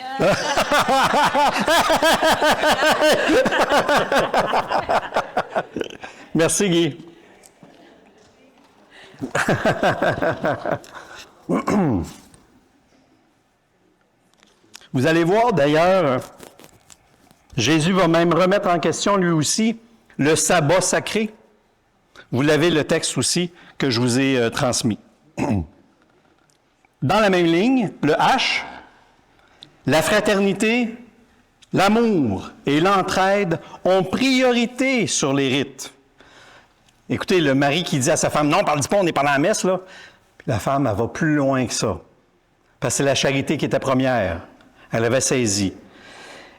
Merci, Guy. Vous allez voir d'ailleurs, Jésus va même remettre en question lui aussi le sabbat sacré. Vous l'avez le texte aussi que je vous ai transmis. Dans la même ligne, le H, La fraternité, l'amour et l'entraide ont priorité sur les rites. Écoutez, le mari qui dit à sa femme, « Non, parle pas, on n'est pas dans la messe, là. » Puis la femme, elle va plus loin que ça. Parce que c'est la charité qui était première. Elle avait saisi.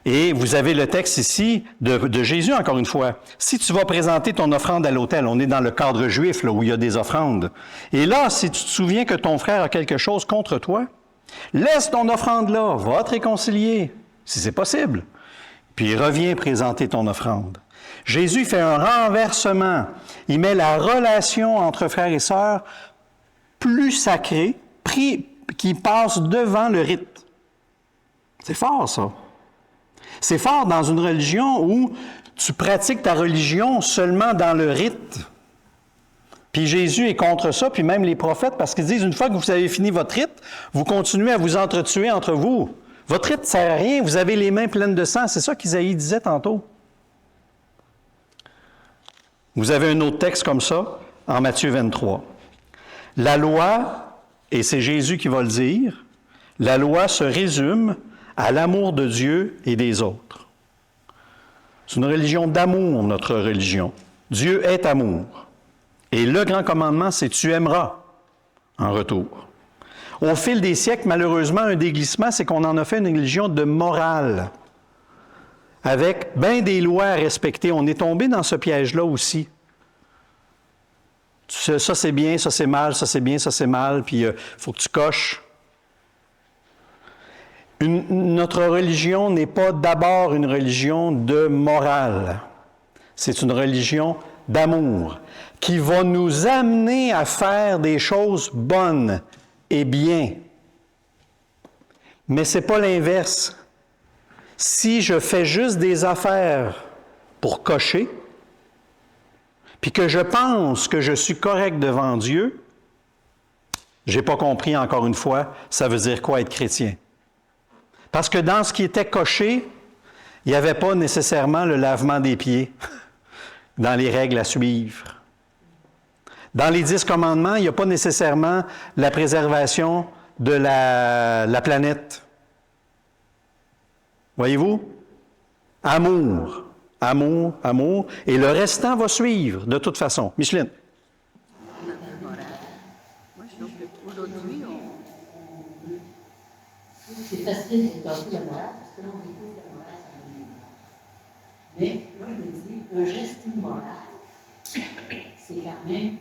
Et vous avez le texte ici de Jésus, encore une fois. Si tu vas présenter ton offrande à l'autel, on est dans le cadre juif, là, où il y a des offrandes. Et là, si tu te souviens que ton frère a quelque chose contre toi, laisse ton offrande là, va te réconcilier, si c'est possible. Puis reviens présenter ton offrande. Jésus fait un renversement. Il met la relation entre frères et sœurs plus sacrée, qui passe devant le rite. C'est fort, ça. C'est fort dans une religion où tu pratiques ta religion seulement dans le rite. Puis Jésus est contre ça, puis même les prophètes, parce qu'ils disent, une fois que vous avez fini votre rite, vous continuez à vous entretuer entre vous. Votre rite ne sert à rien, vous avez les mains pleines de sang. C'est ça qu'Isaïe disait tantôt. Vous avez un autre texte comme ça, en Matthieu 23. La loi, et c'est Jésus qui va le dire, la loi se résume à l'amour de Dieu et des autres. C'est une religion d'amour, notre religion. Dieu est amour. Et le grand commandement, c'est « tu aimeras » en retour. Au fil des siècles, malheureusement, un des glissements, c'est qu'on en a fait une religion de morale, avec bien des lois à respecter. On est tombé dans ce piège-là aussi. Ça, c'est bien, ça, c'est mal, ça, c'est bien, ça, c'est mal, puis il faut que tu coches. Notre religion n'est pas d'abord une religion de morale. C'est une religion d'amour qui va nous amener à faire des choses bonnes et bien. Mais ce n'est pas l'inverse. Si je fais juste des affaires pour cocher, puis que je pense que je suis correct devant Dieu, je n'ai pas compris encore une fois, ça veut dire quoi être chrétien. Parce que dans ce qui était coché, il n'y avait pas nécessairement le lavement des pieds dans les règles à suivre. Dans les 10 commandements, il n'y a pas nécessairement la préservation de la planète. Voyez-vous? Amour, amour, amour, et le restant va suivre de toute façon. Micheline? Moi, je trouve qu'aujourd'hui, C'est facile de passer la morale, parce que là, on découvre la morale, ça va bien. Mais moi, je me dis, un geste immoral, c'est quand même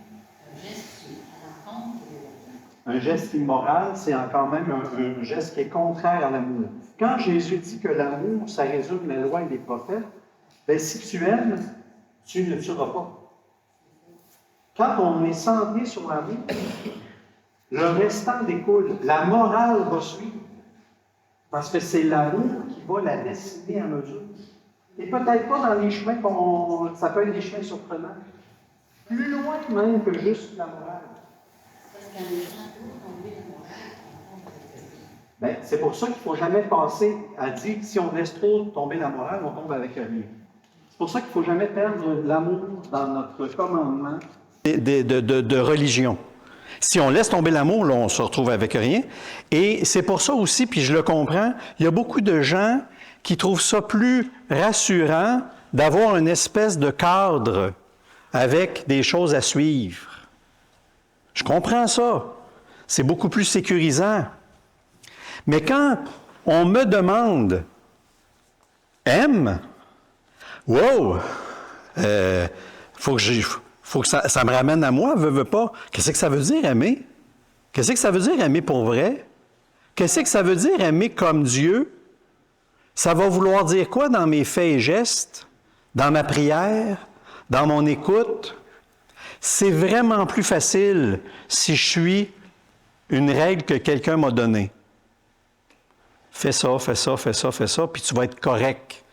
un geste qui est à l'encontre de la vie. Un geste immoral, c'est quand même un geste qui est contraire à l'amour. Quand Jésus dit que l'amour, ça résume la loi et les prophètes, bien, si tu aimes, tu ne tueras pas. Quand on est centré sur l'amour, le restant découle. La morale va suivre. Parce que c'est l'amour qui va la dessiner à mesure. Et peut-être pas dans les chemins ça peut être des chemins surprenants. Plus loin même que juste la morale. Parce que quand les gens trouvent tomber la morale, on tombe avec eux. Bien, c'est pour ça qu'il ne faut jamais passer à dire si on laisse trop tomber la morale, on tombe avec rien. C'est pour ça qu'il ne faut jamais perdre l'amour dans notre commandement de religion. Si on laisse tomber l'amour, là, on se retrouve avec rien. Et c'est pour ça aussi, puis je le comprends, il y a beaucoup de gens qui trouvent ça plus rassurant d'avoir une espèce de cadre avec des choses à suivre. Je comprends ça. C'est beaucoup plus sécurisant. Mais quand on me demande « aime », wow! Faut que ça me ramène à moi, veux pas. Qu'est-ce que ça veut dire aimer? Qu'est-ce que ça veut dire aimer pour vrai? Qu'est-ce que ça veut dire aimer comme Dieu? Ça va vouloir dire quoi dans mes faits et gestes, dans ma prière, dans mon écoute? C'est vraiment plus facile si je suis une règle que quelqu'un m'a donnée. Fais ça, fais ça, fais ça, fais ça, puis tu vas être correct.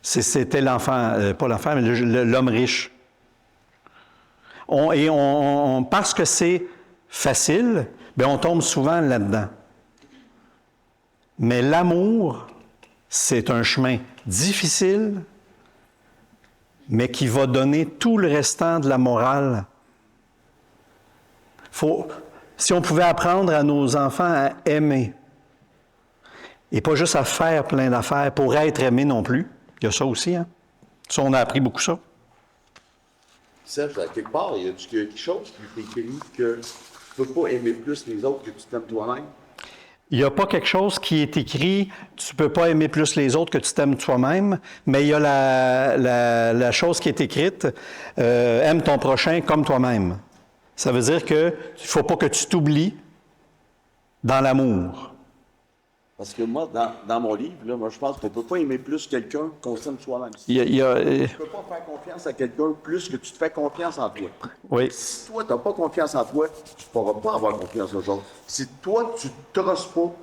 C'était l'enfant, pas l'enfant, mais l'homme riche. Parce que c'est facile, bien, on tombe souvent là-dedans. Mais l'amour, c'est un chemin difficile, mais qui va donner tout le restant de la morale. Si on pouvait apprendre à nos enfants à aimer, Et pas juste à faire plein d'affaires pour être aimé non plus. Il y a ça aussi, hein? Ça, on a appris beaucoup ça. Serge, à quelque part, il y a quelque chose qui est écrit que tu ne peux pas aimer plus les autres que tu t'aimes toi-même. Il n'y a pas quelque chose qui est écrit « tu ne peux pas aimer plus les autres que tu t'aimes toi-même », mais il y a la chose qui est écrite « aime ton prochain comme toi-même ». Ça veut dire qu'il ne faut pas que tu t'oublies dans l'amour. Parce que moi, dans mon livre, là, moi, je pense qu'on ne peut pas aimer plus quelqu'un qu'on s'aime soi-même. Il y a, Tu ne peux pas faire confiance à quelqu'un plus que tu te fais confiance en toi. oui. Si toi, tu n'as pas confiance en toi, tu ne pourras pas avoir confiance aux autres. Si toi, tu ne te trosses pas,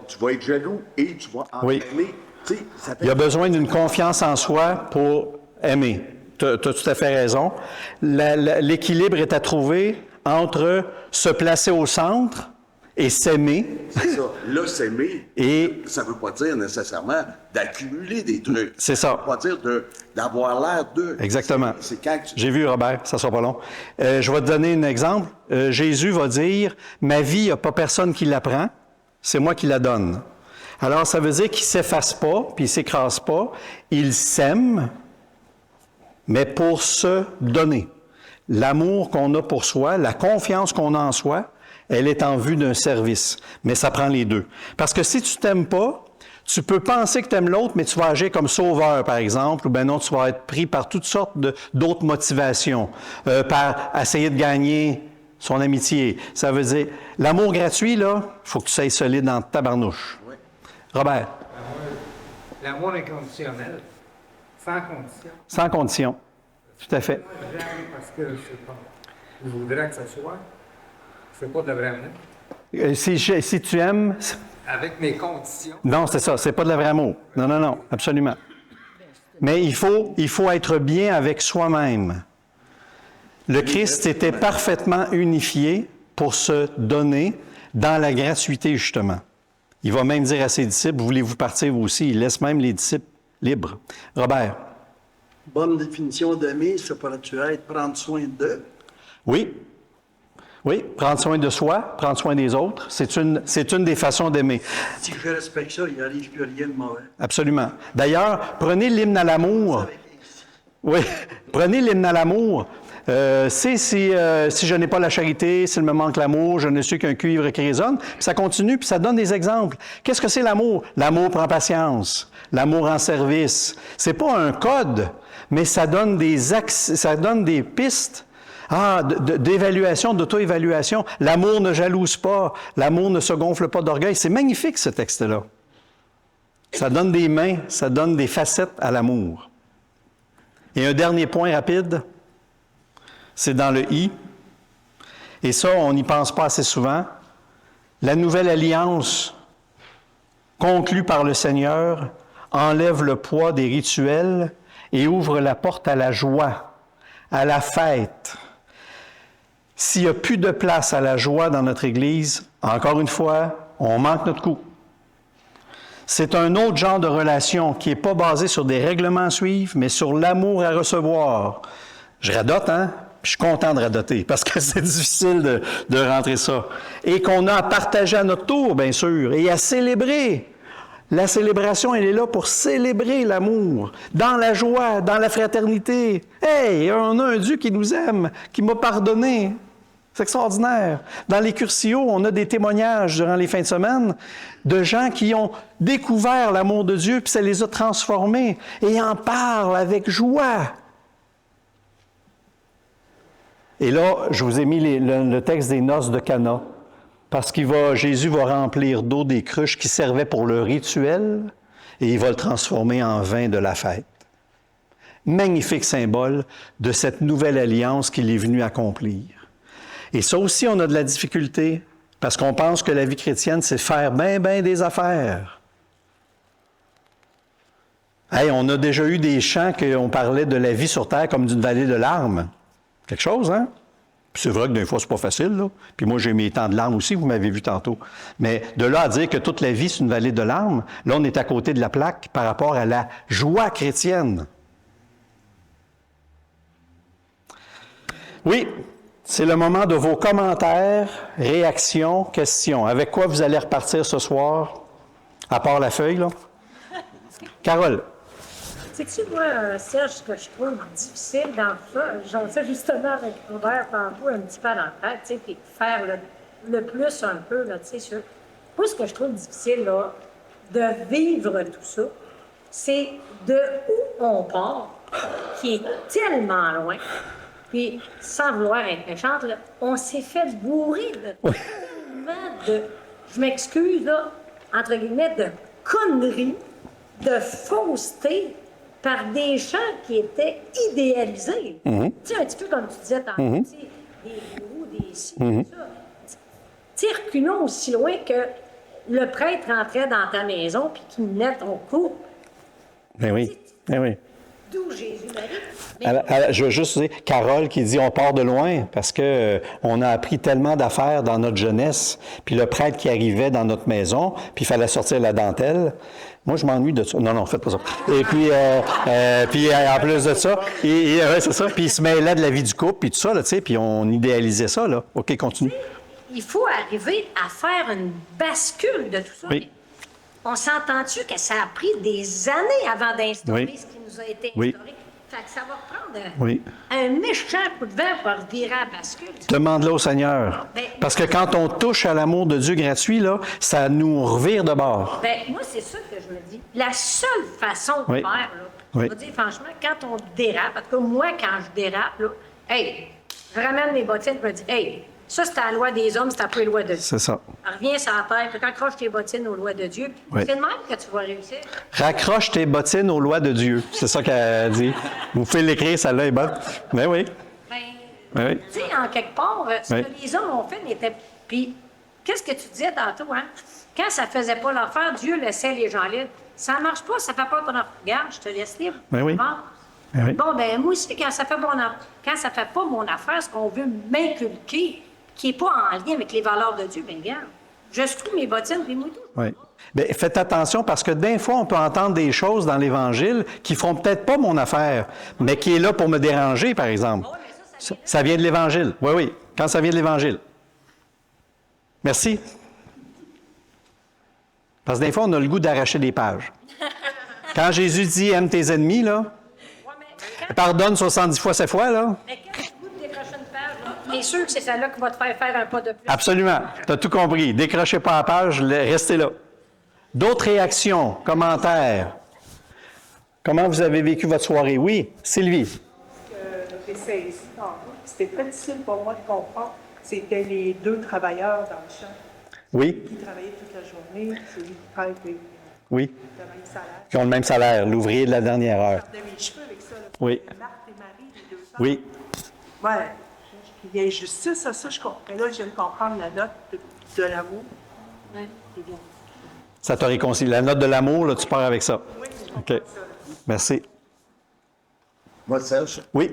tu vas être jaloux et tu vas Oui. enfermer. Tu sais, ça fait... Il y a besoin d'une confiance en soi pour aimer. Tu as tout à fait raison. L'équilibre est à trouver entre se placer au centre et s'aimer. C'est ça. Là, s'aimer, Et ça ne veut pas dire nécessairement d'accumuler des trucs. c'est ça. Ça ne veut pas dire d'avoir l'air d'eux. Exactement. C'est quand tu... J'ai vu, Robert, ça sera pas long. Je vais te donner un exemple. Jésus va dire, « Ma vie, il n'y a pas personne qui la prend, c'est moi qui la donne. » Alors, ça veut dire qu'il ne s'efface pas, puis il ne s'écrase pas. Il s'aime, mais pour se donner. L'amour qu'on a pour soi, la confiance qu'on a en soi, elle est en vue d'un service. Mais ça prend les deux. Parce que si tu t'aimes pas, tu peux penser que tu aimes l'autre, mais tu vas agir comme sauveur, par exemple, ou bien non, tu vas être pris par toutes sortes d'autres motivations, par essayer de gagner son amitié. Ça veut dire, l'amour gratuit, là, il faut que tu sois solide dans ta barnouche. Oui. Robert, L'amour inconditionnel, sans condition. sans condition. Tout à fait. J'aime parce que je voudrais que ça soit. C'est pas de vrai amour. Si tu aimes... Avec mes conditions. Non, c'est ça, c'est pas de la vraie amour. Non, non, non, absolument. Mais il faut être bien avec soi-même. Le Christ était parfaitement unifié pour se donner dans la gratuité, justement. Il va même dire à ses disciples, voulez-vous partir vous aussi? Il laisse même les disciples libres. Robert. Bonne définition d'aimer, ça pourrait-tu être prendre soin d'eux? Oui. Oui, prendre soin de soi, prendre soin des autres, c'est une des façons d'aimer. Si je respecte ça, il n'arrive plus rien de mauvais. Absolument. D'ailleurs, prenez l'hymne à l'amour. Oui, prenez l'hymne à l'amour. Si je n'ai pas la charité, s'il me manque l'amour, je ne suis qu'un cuivre qui résonne. Puis ça continue, puis ça donne des exemples. Qu'est-ce que c'est l'amour? L'amour prend patience. L'amour en service. C'est pas un code, mais ça donne des pistes. D'évaluation, d'auto-évaluation. L'amour ne jalouse pas. L'amour ne se gonfle pas d'orgueil. C'est magnifique, ce texte-là. Ça donne des mains, ça donne des facettes à l'amour. Et un dernier point rapide, c'est dans le « i ». Et ça, on n'y pense pas assez souvent. La nouvelle alliance conclue par le Seigneur enlève le poids des rituels et ouvre la porte à la joie, à la fête. S'il n'y a plus de place à la joie dans notre Église, encore une fois, on manque notre coup. C'est un autre genre de relation qui n'est pas basé sur des règlements à suivre, mais sur l'amour à recevoir. Je radote, hein? Puis je suis content de radoter, parce que c'est difficile de rentrer ça. Et qu'on a à partager à notre tour, bien sûr, et à célébrer. La célébration, elle est là pour célébrer l'amour, dans la joie, dans la fraternité. Hey, on a un Dieu qui nous aime, qui m'a pardonné. C'est extraordinaire. Dans les Curcio, on a des témoignages durant les fins de semaine de gens qui ont découvert l'amour de Dieu, puis ça les a transformés, et en parlent avec joie. Et là, je vous ai mis le texte des noces de Cana. Parce que Jésus va remplir d'eau des cruches qui servaient pour le rituel et il va le transformer en vin de la fête. Magnifique symbole de cette nouvelle alliance qu'il est venu accomplir. Et ça aussi, on a de la difficulté parce qu'on pense que la vie chrétienne, c'est faire ben des affaires. Hey, on a déjà eu des chants qu'on parlait de la vie sur terre comme d'une vallée de larmes. Quelque chose, hein? Puis c'est vrai que des fois, c'est pas facile, là. Puis moi, j'ai mes temps de larmes aussi, vous m'avez vu tantôt. Mais de là à dire que toute la vie, c'est une vallée de larmes, là, on est à côté de la plaque par rapport à la joie chrétienne. Oui, c'est le moment de vos commentaires, réactions, questions. Avec quoi vous allez repartir ce soir? À part la feuille, là. Carole. C'est que, moi, Serge, ce que je trouve difficile dans ça, j'en sais justement avec Robert tantôt un petit peu à l'entrée, tu sais, puis faire le plus un peu, là, tu sais, sur... Moi, ce que je trouve difficile, là, de vivre tout ça, c'est de où on part, qui est tellement loin, puis sans vouloir être méchante, là, on s'est fait bourrer de tellement de, je m'excuse, là, entre guillemets, de conneries, de fausseté, par des gens qui étaient idéalisés. Tu sais, un petit peu comme tu disais tantôt, tu sais, des gourous, des ci, tout ça. Tu sais, reculons aussi loin que le prêtre rentrait dans ta maison puis qu'il menait ton couple. Ben oui, ben oui. D'où Jésus-Marie. Je veux juste dire, Carole qui dit on part de loin parce que on a appris tellement d'affaires dans notre jeunesse, puis le prêtre qui arrivait dans notre maison, puis il fallait sortir la dentelle. Moi, je m'ennuie de ça. Non, faites pas ça. Et puis, en plus de ça, ouais, c'est ça. Puis il se mêlait de la vie du couple, puis tout ça, là, tu sais, puis on idéalisait ça, là. OK, continue. Il faut arriver à faire une bascule de tout ça. Oui. On s'entend-tu que ça a pris des années avant d'instaurer Oui. ce qui nous a été instauré? Oui. Fait que ça va prendre Oui. un méchant coup de vent pour virer à la bascule. Demande-le au Seigneur. Parce que quand on touche à l'amour de Dieu gratuit, là, ça nous revire de bord. Ben, moi, c'est ça que je me dis. La seule façon de Oui. faire, là, Oui. je veux dire, franchement, quand on dérape, en tout cas, moi, quand je dérape, là, hey, je ramène mes bottines, je me dis, hey, ça, c'est la loi des hommes, c'est pas la loi de Dieu. C'est ça. Reviens sur la terre, puis accroche tes bottines aux lois de Dieu. Oui. C'est de même que tu vas réussir. Raccroche tes bottines aux lois de Dieu. C'est ça qu'elle dit. Vous pouvez l'écrire, celle-là est bonne. Ben oui. Ben, Ben oui. tu sais, en quelque part, ce Oui. que les hommes ont fait n'était. Puis, qu'est-ce que tu disais tantôt, hein? Quand ça faisait pas l'affaire, Dieu laissait les gens libres. Ça marche pas, ça fait pas ton affaire. Regarde, je te laisse libre. Ben oui. Bon. Ben oui. Bon, ben moi aussi, quand ça fait pas mon affaire, ce qu'on veut m'inculquer, qui n'est pas en lien avec les valeurs de Dieu, ben regarde, je secoue mes bottines, puis moi tout. Oui. Bien, faites attention parce que d'un fois, on peut entendre des choses dans l'Évangile qui feront peut-être pas mon affaire, mais qui est là pour me déranger, par exemple. Ça vient de l'Évangile. Oui, oui. Quand ça vient de l'Évangile. Merci. Parce que des fois, on a le goût d'arracher des pages. Quand Jésus dit « aime tes ennemis », là, pardonne 70 fois 7 fois, là. Mais quand tu goûtes de décrocher une page, là, t'es sûr que c'est celle-là qui va te faire un pas de plus. Absolument. Tu as tout compris. Décrochez pas la page, restez là. D'autres réactions, commentaires. Comment vous avez vécu votre soirée? Oui, Sylvie. J'ai saisi tantôt. C'était très difficile pour moi de comprendre. C'était les deux travailleurs dans le champ Oui, qui travaillaient toute la journée, celui qui travaille avec oui. le même salaire. Qui ont le même salaire, l'ouvrier de la dernière Je heure. perdais mes cheveux avec ça. Là. Oui. Marthe et Marie, les deux femmes. Oui. Ouais. Il y a injustice à ça, je comprends. Mais là, je viens de comprendre la note de l'amour. Ouais. C'est bien. Ça te réconcilie. La note de l'amour, là, tu pars avec ça. Oui, je comprends OK. ça. Merci. Moi, Serge, Oui.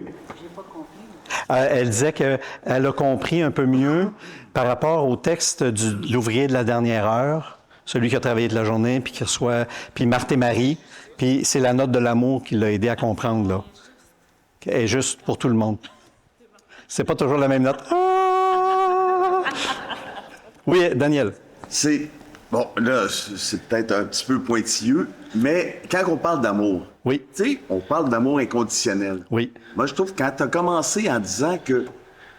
Elle disait qu'elle a compris un peu mieux par rapport au texte de l'ouvrier de la dernière heure, celui qui a travaillé de la journée, puis qui reçoit, puis Marthe et Marie, puis c'est la note de l'amour qui l'a aidé à comprendre, là. Elle est juste pour tout le monde. C'est pas toujours la même note. Ah! Oui, Daniel. c'est... Bon, là, c'est peut-être un petit peu pointilleux, mais quand on parle d'amour, Oui. tu sais, on parle d'amour inconditionnel. Oui. Moi, je trouve que quand tu as commencé en disant que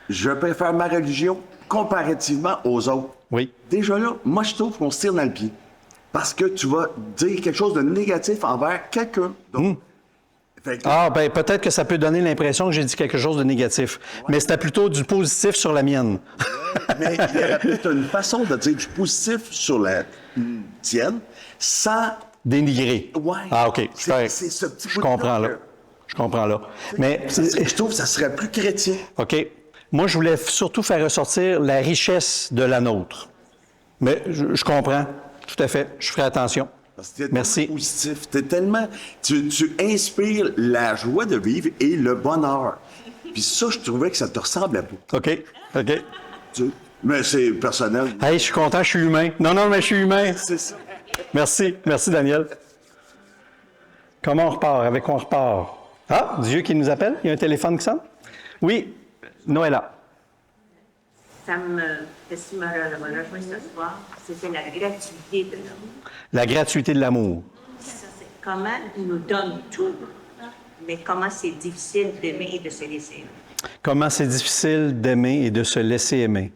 je préfère ma religion comparativement aux autres, Oui. déjà là, moi, je trouve qu'on se tire dans le pied. Parce que tu vas dire quelque chose de négatif envers quelqu'un. Donc, fait que- Ah, ben peut-être que ça peut donner l'impression que j'ai dit quelque chose de négatif. Mais c'était plutôt du positif sur la mienne. mais il y aurait peut-être une façon de dire du positif sur la tienne sans... Dénigrer. Ouais. Ah, OK. C'est ce petit Je bout-là comprends là. que- Je comprends là. Mais, Je trouve que ça serait plus chrétien. OK. Moi, je voulais surtout faire ressortir la richesse de la nôtre. Mais je comprends. Tout à fait. Je ferai attention. Parce que t'es Merci. tellement positif. T'es tellement... Tu inspires la joie de vivre et le bonheur. Puis ça, je trouvais que ça te ressemblait pas. OK. OK. Mais c'est personnel. Hey, je suis content, je suis humain. Non, mais je suis humain. C'est ça. Merci. Merci, Daniel. Comment on repart? Avec quoi on repart? Ah, Dieu qui nous appelle? Il y a un téléphone qui sonne? Oui, Noëlla. ça me rejoint ce soir, c'était la gratuité de l'amour. La gratuité de l'amour. Ça, c'est comment il nous donne tout, mais comment c'est difficile d'aimer et de se laisser aimer. Comment c'est difficile d'aimer et de se laisser aimer.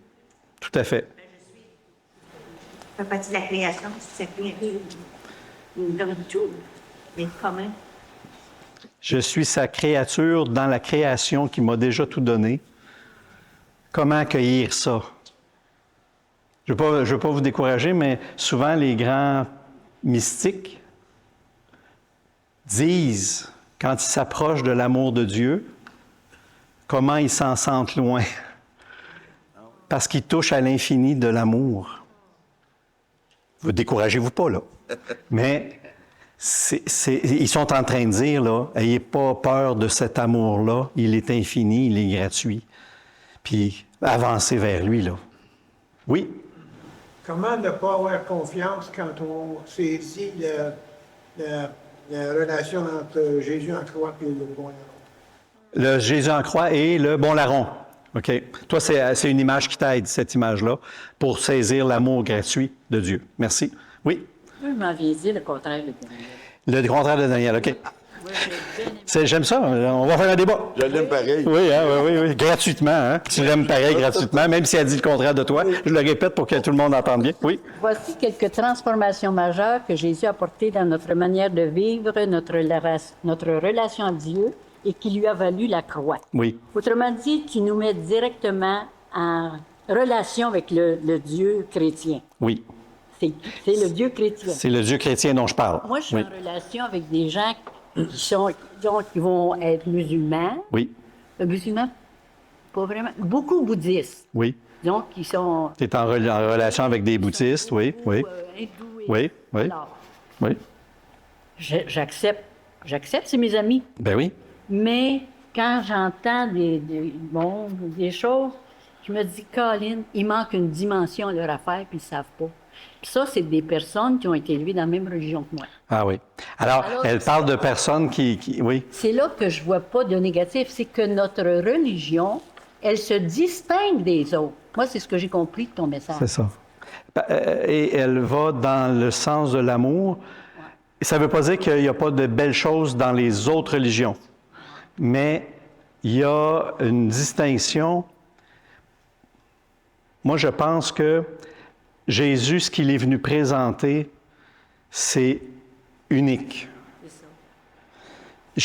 Tout à fait. Ça fait partie de la création, c'est créature. Il nous donne tout, mais comment? Je suis sa créature dans la création qui m'a déjà tout donné. Comment accueillir ça? Je ne veux pas vous décourager, mais souvent les grands mystiques disent, quand ils s'approchent de l'amour de Dieu, comment ils s'en sentent loin. Parce qu'ils touchent à l'infini de l'amour. Vous découragez-vous pas, là. Mais ils sont en train de dire, là, ayez pas peur de cet amour-là. Il est infini, il est gratuit. Puis avancez vers lui, là. Oui? Comment ne pas avoir confiance quand on saisit la relation entre Jésus en croix et le bon larron? Le Jésus en croix et le bon larron. OK. Toi, c'est une image qui t'aide, cette image-là, pour saisir l'amour gratuit de Dieu. Merci. Oui? Vous m'aviez dit le contraire de Daniel. Le contraire de Daniel, OK. J'aime ça. On va faire un débat. Je l'aime pareil. Oui, hein, oui. Gratuitement. Hein? Tu l'aimes pareil, gratuitement, même si elle dit le contraire de toi. Je le répète pour que tout le monde entende bien. Oui. Voici quelques transformations majeures que Jésus a apportées dans notre manière de vivre, notre relation à Dieu et qui lui a valu la croix. Oui. Autrement dit, qui nous met directement en relation avec le Dieu chrétien. Oui. C'est le Dieu chrétien. C'est le Dieu chrétien dont je parle. Moi, je suis oui. en relation avec des gens qui vont être musulmans. Oui. Musulmans? Pas vraiment. Beaucoup bouddhistes. Oui. Donc, qui sont... Tu es en relation avec des bouddhistes, oui, oui. Hindous et... Oui, oui. Alors, oui. J'accepte, c'est mes amis. Ben oui. Mais quand j'entends des choses, je me dis, Colin, il manque une dimension à leur affaire, puis ils ne savent pas. Puis ça, c'est des personnes qui ont été élevées dans la même religion que moi. Ah oui. Alors elle parle de personnes qui... Oui. C'est là que je ne vois pas de négatif. C'est que notre religion, elle se distingue des autres. Moi, c'est ce que j'ai compris de ton message. C'est ça. Et elle va dans le sens de l'amour. Ça ne veut pas dire qu'il n'y a pas de belles choses dans les autres religions. Mais il y a une distinction. Moi, je pense que Jésus, ce qu'il est venu présenter, c'est unique. Je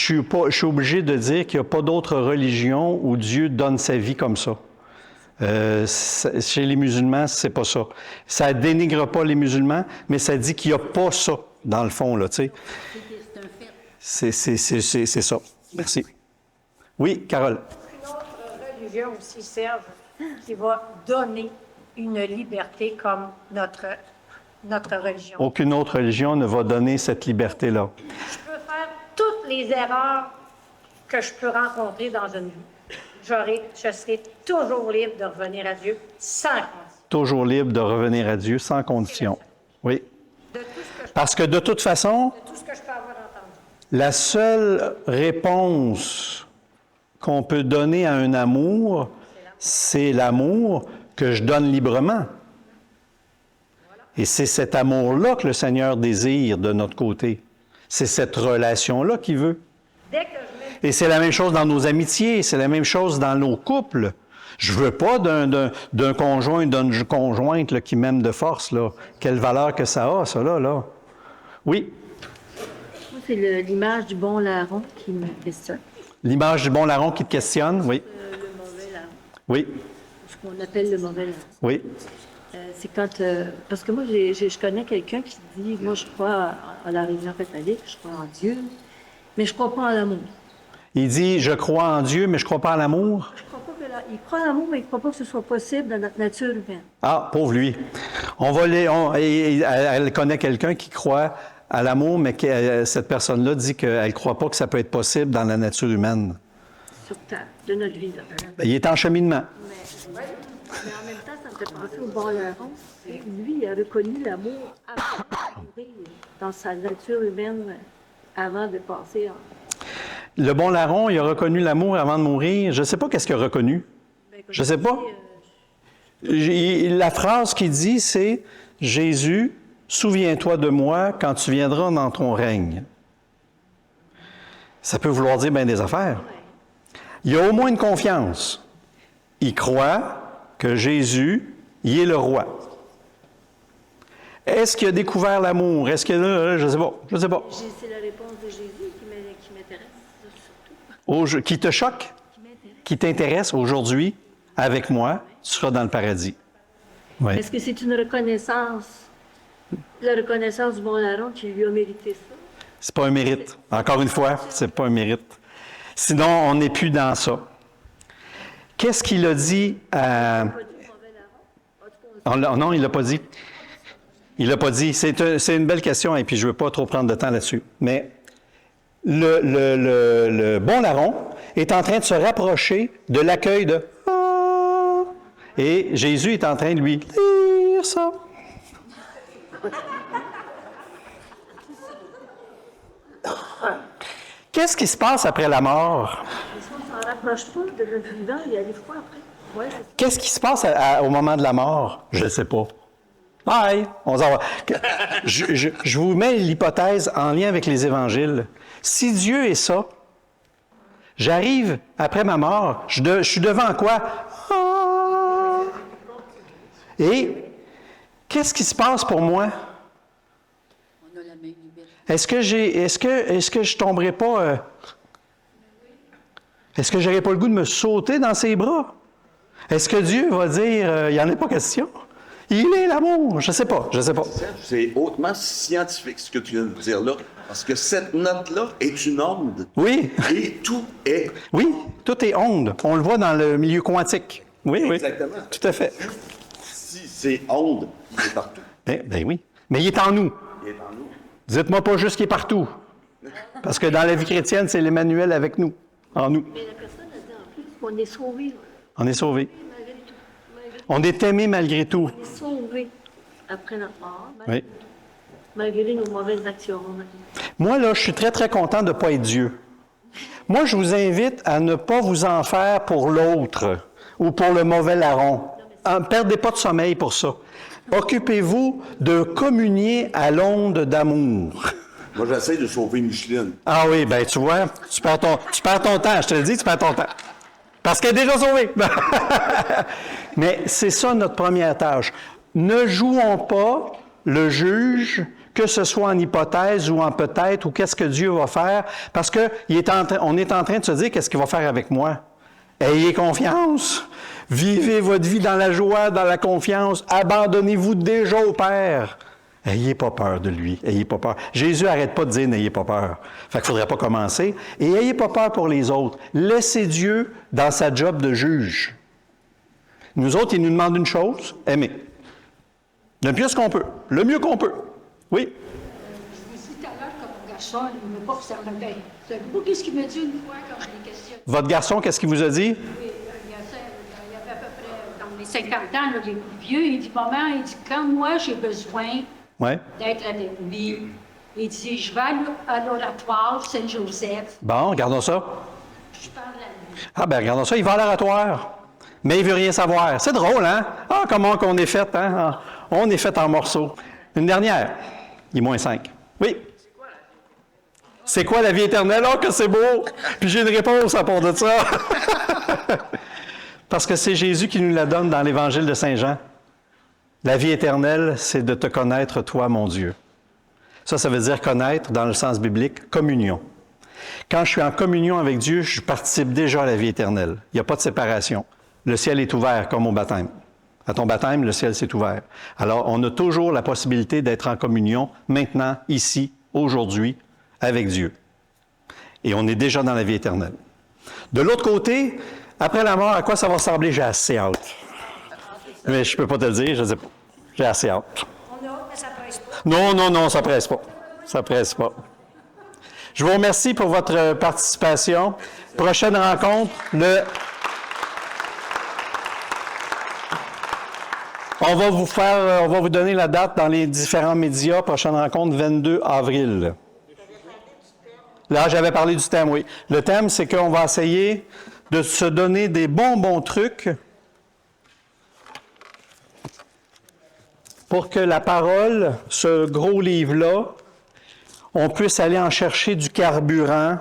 suis obligé de dire qu'il n'y a pas d'autre religion où Dieu donne sa vie comme ça. Chez les musulmans, c'est pas ça. Ça dénigre pas les musulmans, mais ça dit qu'il n'y a pas ça, dans le fond, là, tu sais. C'est ça. Merci. Oui, Carole. Une autre religion aussi, Serge, qui va donner une liberté comme notre religion. Aucune autre religion ne va donner cette liberté-là. Je peux faire toutes les erreurs que je peux rencontrer dans une vie. Je serai toujours libre de revenir à Dieu sans condition. Toujours libre de revenir à Dieu sans condition. Oui. Parce que de toute façon, De tout ce que je peux avoir entendu. la seule réponse qu'on peut donner à un amour, c'est l'amour que je donne librement. Et c'est cet amour-là que le Seigneur désire de notre côté. C'est cette relation-là qu'il veut. Et c'est la même chose dans nos amitiés, c'est la même chose dans nos couples. Je veux pas d'un conjoint, d'une conjointe là, qui m'aime de force. Là. Quelle valeur que ça a, ça, là. Oui? Moi, c'est l'image du bon larron qui me questionne. L'image du bon larron qui te questionne, oui. Le mauvais larron. Oui, Ce qu'on appelle le mauvais larron. oui. C'est quand... parce que moi, je connais quelqu'un qui dit, moi, je crois à la religion catholique, je crois en Dieu, mais je crois pas en l'amour. Il dit, je crois en Dieu, mais je crois pas en l'amour. Je crois pas il croit en l'amour, mais il croit pas que ce soit possible dans notre nature humaine. Ah, pauvre lui. Elle connaît quelqu'un qui croit à l'amour, mais cette personne-là dit qu'elle ne croit pas que ça peut être possible dans la nature humaine. Sur Terre, de notre vie. Là. Il est en cheminement. Mais en même temps, ça me fait penser au bon larron. Lui, il a reconnu l'amour avant de mourir dans sa nature humaine, avant de passer en... Le bon larron, il a reconnu l'amour avant de mourir. Je ne sais pas qu'est-ce qu'il a reconnu. Je ne sais pas. La phrase qu'il dit, c'est « Jésus, souviens-toi de moi quand tu viendras dans ton règne. » Ça peut vouloir dire bien des affaires. Il y a au moins une confiance. Il croit que Jésus, il est le roi. Est-ce qu'il a découvert l'amour? Est-ce que je ne sais pas. Je ne sais pas. C'est la réponse de Jésus qui m'intéresse, surtout. Qui te choque? Qui t'intéresse aujourd'hui, avec moi, tu seras dans le paradis. Oui. Est-ce que c'est une reconnaissance, la reconnaissance du bon larron qui lui a mérité ça? C'est pas un mérite. Encore une fois, c'est pas un mérite. Sinon, on n'est plus dans ça. Qu'est-ce qu'il a dit à... Non, il l'a pas dit. Il l'a pas dit. C'est une belle question, et puis je ne veux pas trop prendre de temps là-dessus. Mais le bon larron est en train de se rapprocher de l'accueil de... Et Jésus est en train de lui lire ça. Qu'est-ce qui se passe après la mort? On ne s'en rapproche pas de le vivant, il arrive quoi après? Ouais, c'est ça. Qu'est-ce qui se passe au moment de la mort? Je ne sais pas. Bye! On s'en va. Je vous mets l'hypothèse en lien avec les évangiles. Si Dieu est ça, j'arrive après ma mort, je suis devant quoi? Et qu'est-ce qui se passe pour moi? On a la main libérée. Est-ce que je tomberai pas... Est-ce que j'aurais pas le goût de me sauter dans ses bras? Est-ce que Dieu va dire, il n'y en a pas question? Il est l'amour. Je sais pas. C'est hautement scientifique ce que tu viens de dire là, parce que cette note-là est une onde. Oui. Et tout est. Oui, tout est onde. On le voit dans le milieu quantique. Oui, Exactement. Oui. Tout à fait. Si c'est onde, il est partout. Ben oui. Mais il est en nous. Il est en nous. Dites-moi pas juste qu'il est partout. Parce que dans la vie chrétienne, c'est l'Emmanuel avec nous. En nous. Mais la personne a dit en plus qu'on est sauvé. On est sauvé. Malgré tout. On est aimé malgré tout. On est sauvé après notre mort, Oui. malgré nos mauvaises actions. Moi, là, je suis très, très content de ne pas être Dieu. Moi, je vous invite à ne pas vous en faire pour l'autre ou pour le mauvais larron. Ne perdez pas de sommeil pour ça. Occupez-vous de communier à l'onde d'amour. Moi, j'essaie de sauver Micheline. Ah oui, ben tu vois, tu perds ton temps, je te le dis, tu perds ton temps. Parce qu'elle est déjà sauvée. Mais c'est ça notre première tâche. Ne jouons pas le juge, que ce soit en hypothèse ou en peut-être, ou qu'est-ce que Dieu va faire, parce qu'on est en train de se dire qu'est-ce qu'il va faire avec moi. Ayez confiance. Vivez votre vie dans la joie, dans la confiance. Abandonnez-vous déjà au Père. Ayez pas peur de lui. Ayez pas peur. Jésus n'arrête pas de dire n'ayez pas peur. Fait qu'il ne faudrait pas commencer. Et ayez pas peur pour les autres. Laissez Dieu dans sa job de juge. Nous autres, il nous demande une chose, aimer. Le plus qu'on peut. Le mieux qu'on peut. Oui. Je me suis dit tout à l'heure comme garçon, il ne veut pas que ça revienne. Savez-vous qu'est-ce qu'il m'a dit une fois quand je l'ai questionné? Votre garçon, qu'est-ce qu'il vous a dit? Oui, il y avait à peu près dans les 50 ans, là, les plus vieux, il dit, maman, il dit, quand moi j'ai besoin d'être avec lui, il dit, je vais à l'oratoire Saint-Joseph. Bon, regardons ça. Je parle à lui. Ah ben regardons ça, il va à l'oratoire. Mais il veut rien savoir. C'est drôle, hein? Ah, comment qu'on est fait, hein? Ah, on est fait en morceaux. Une dernière. Il est moins 5. Oui. C'est quoi la vie éternelle? Oh, que c'est beau! Puis j'ai une réponse à propos de ça. Parce que c'est Jésus qui nous la donne dans l'Évangile de Saint Jean. La vie éternelle, c'est de te connaître, toi, mon Dieu. Ça veut dire connaître, dans le sens biblique, communion. Quand je suis en communion avec Dieu, je participe déjà à la vie éternelle. Il n'y a pas de séparation. Le ciel est ouvert, comme au baptême. À ton baptême, le ciel s'est ouvert. Alors, on a toujours la possibilité d'être en communion, maintenant, ici, aujourd'hui, avec Dieu. Et on est déjà dans la vie éternelle. De l'autre côté, après la mort, à quoi ça va ressembler? J'ai assez hâte. Mais je ne peux pas te le dire, je ne sais pas. J'ai assez hâte. On a, mais ça presse pas. Non, ça presse pas. Ça presse pas. Je vous remercie pour votre participation. Prochaine rencontre, On va vous donner la date dans les différents médias. Prochaine rencontre, 22 avril. Là, j'avais parlé du thème, oui. Le thème, c'est qu'on va essayer de se donner des bons trucs pour que la parole, ce gros livre-là, on puisse aller en chercher du carburant,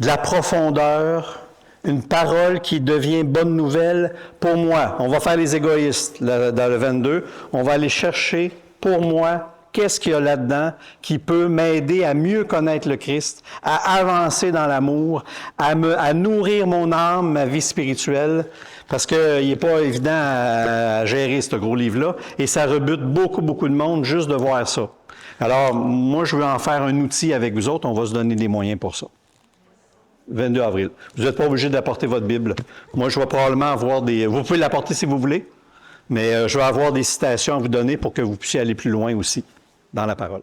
de la profondeur, une parole qui devient bonne nouvelle pour moi. On va faire les égoïstes dans le 22. On va aller chercher pour moi qu'est-ce qu'il y a là-dedans qui peut m'aider à mieux connaître le Christ, à avancer dans l'amour, à nourrir mon âme, ma vie spirituelle, parce qu'il n'est pas évident à gérer ce gros livre-là, et ça rebute beaucoup, beaucoup de monde juste de voir ça. Alors, moi, je veux en faire un outil avec vous autres, on va se donner des moyens pour ça. 22 avril. Vous n'êtes pas obligé d'apporter votre Bible. Moi, je vais probablement avoir des... Vous pouvez l'apporter si vous voulez, mais je vais avoir des citations à vous donner pour que vous puissiez aller plus loin aussi dans la parole.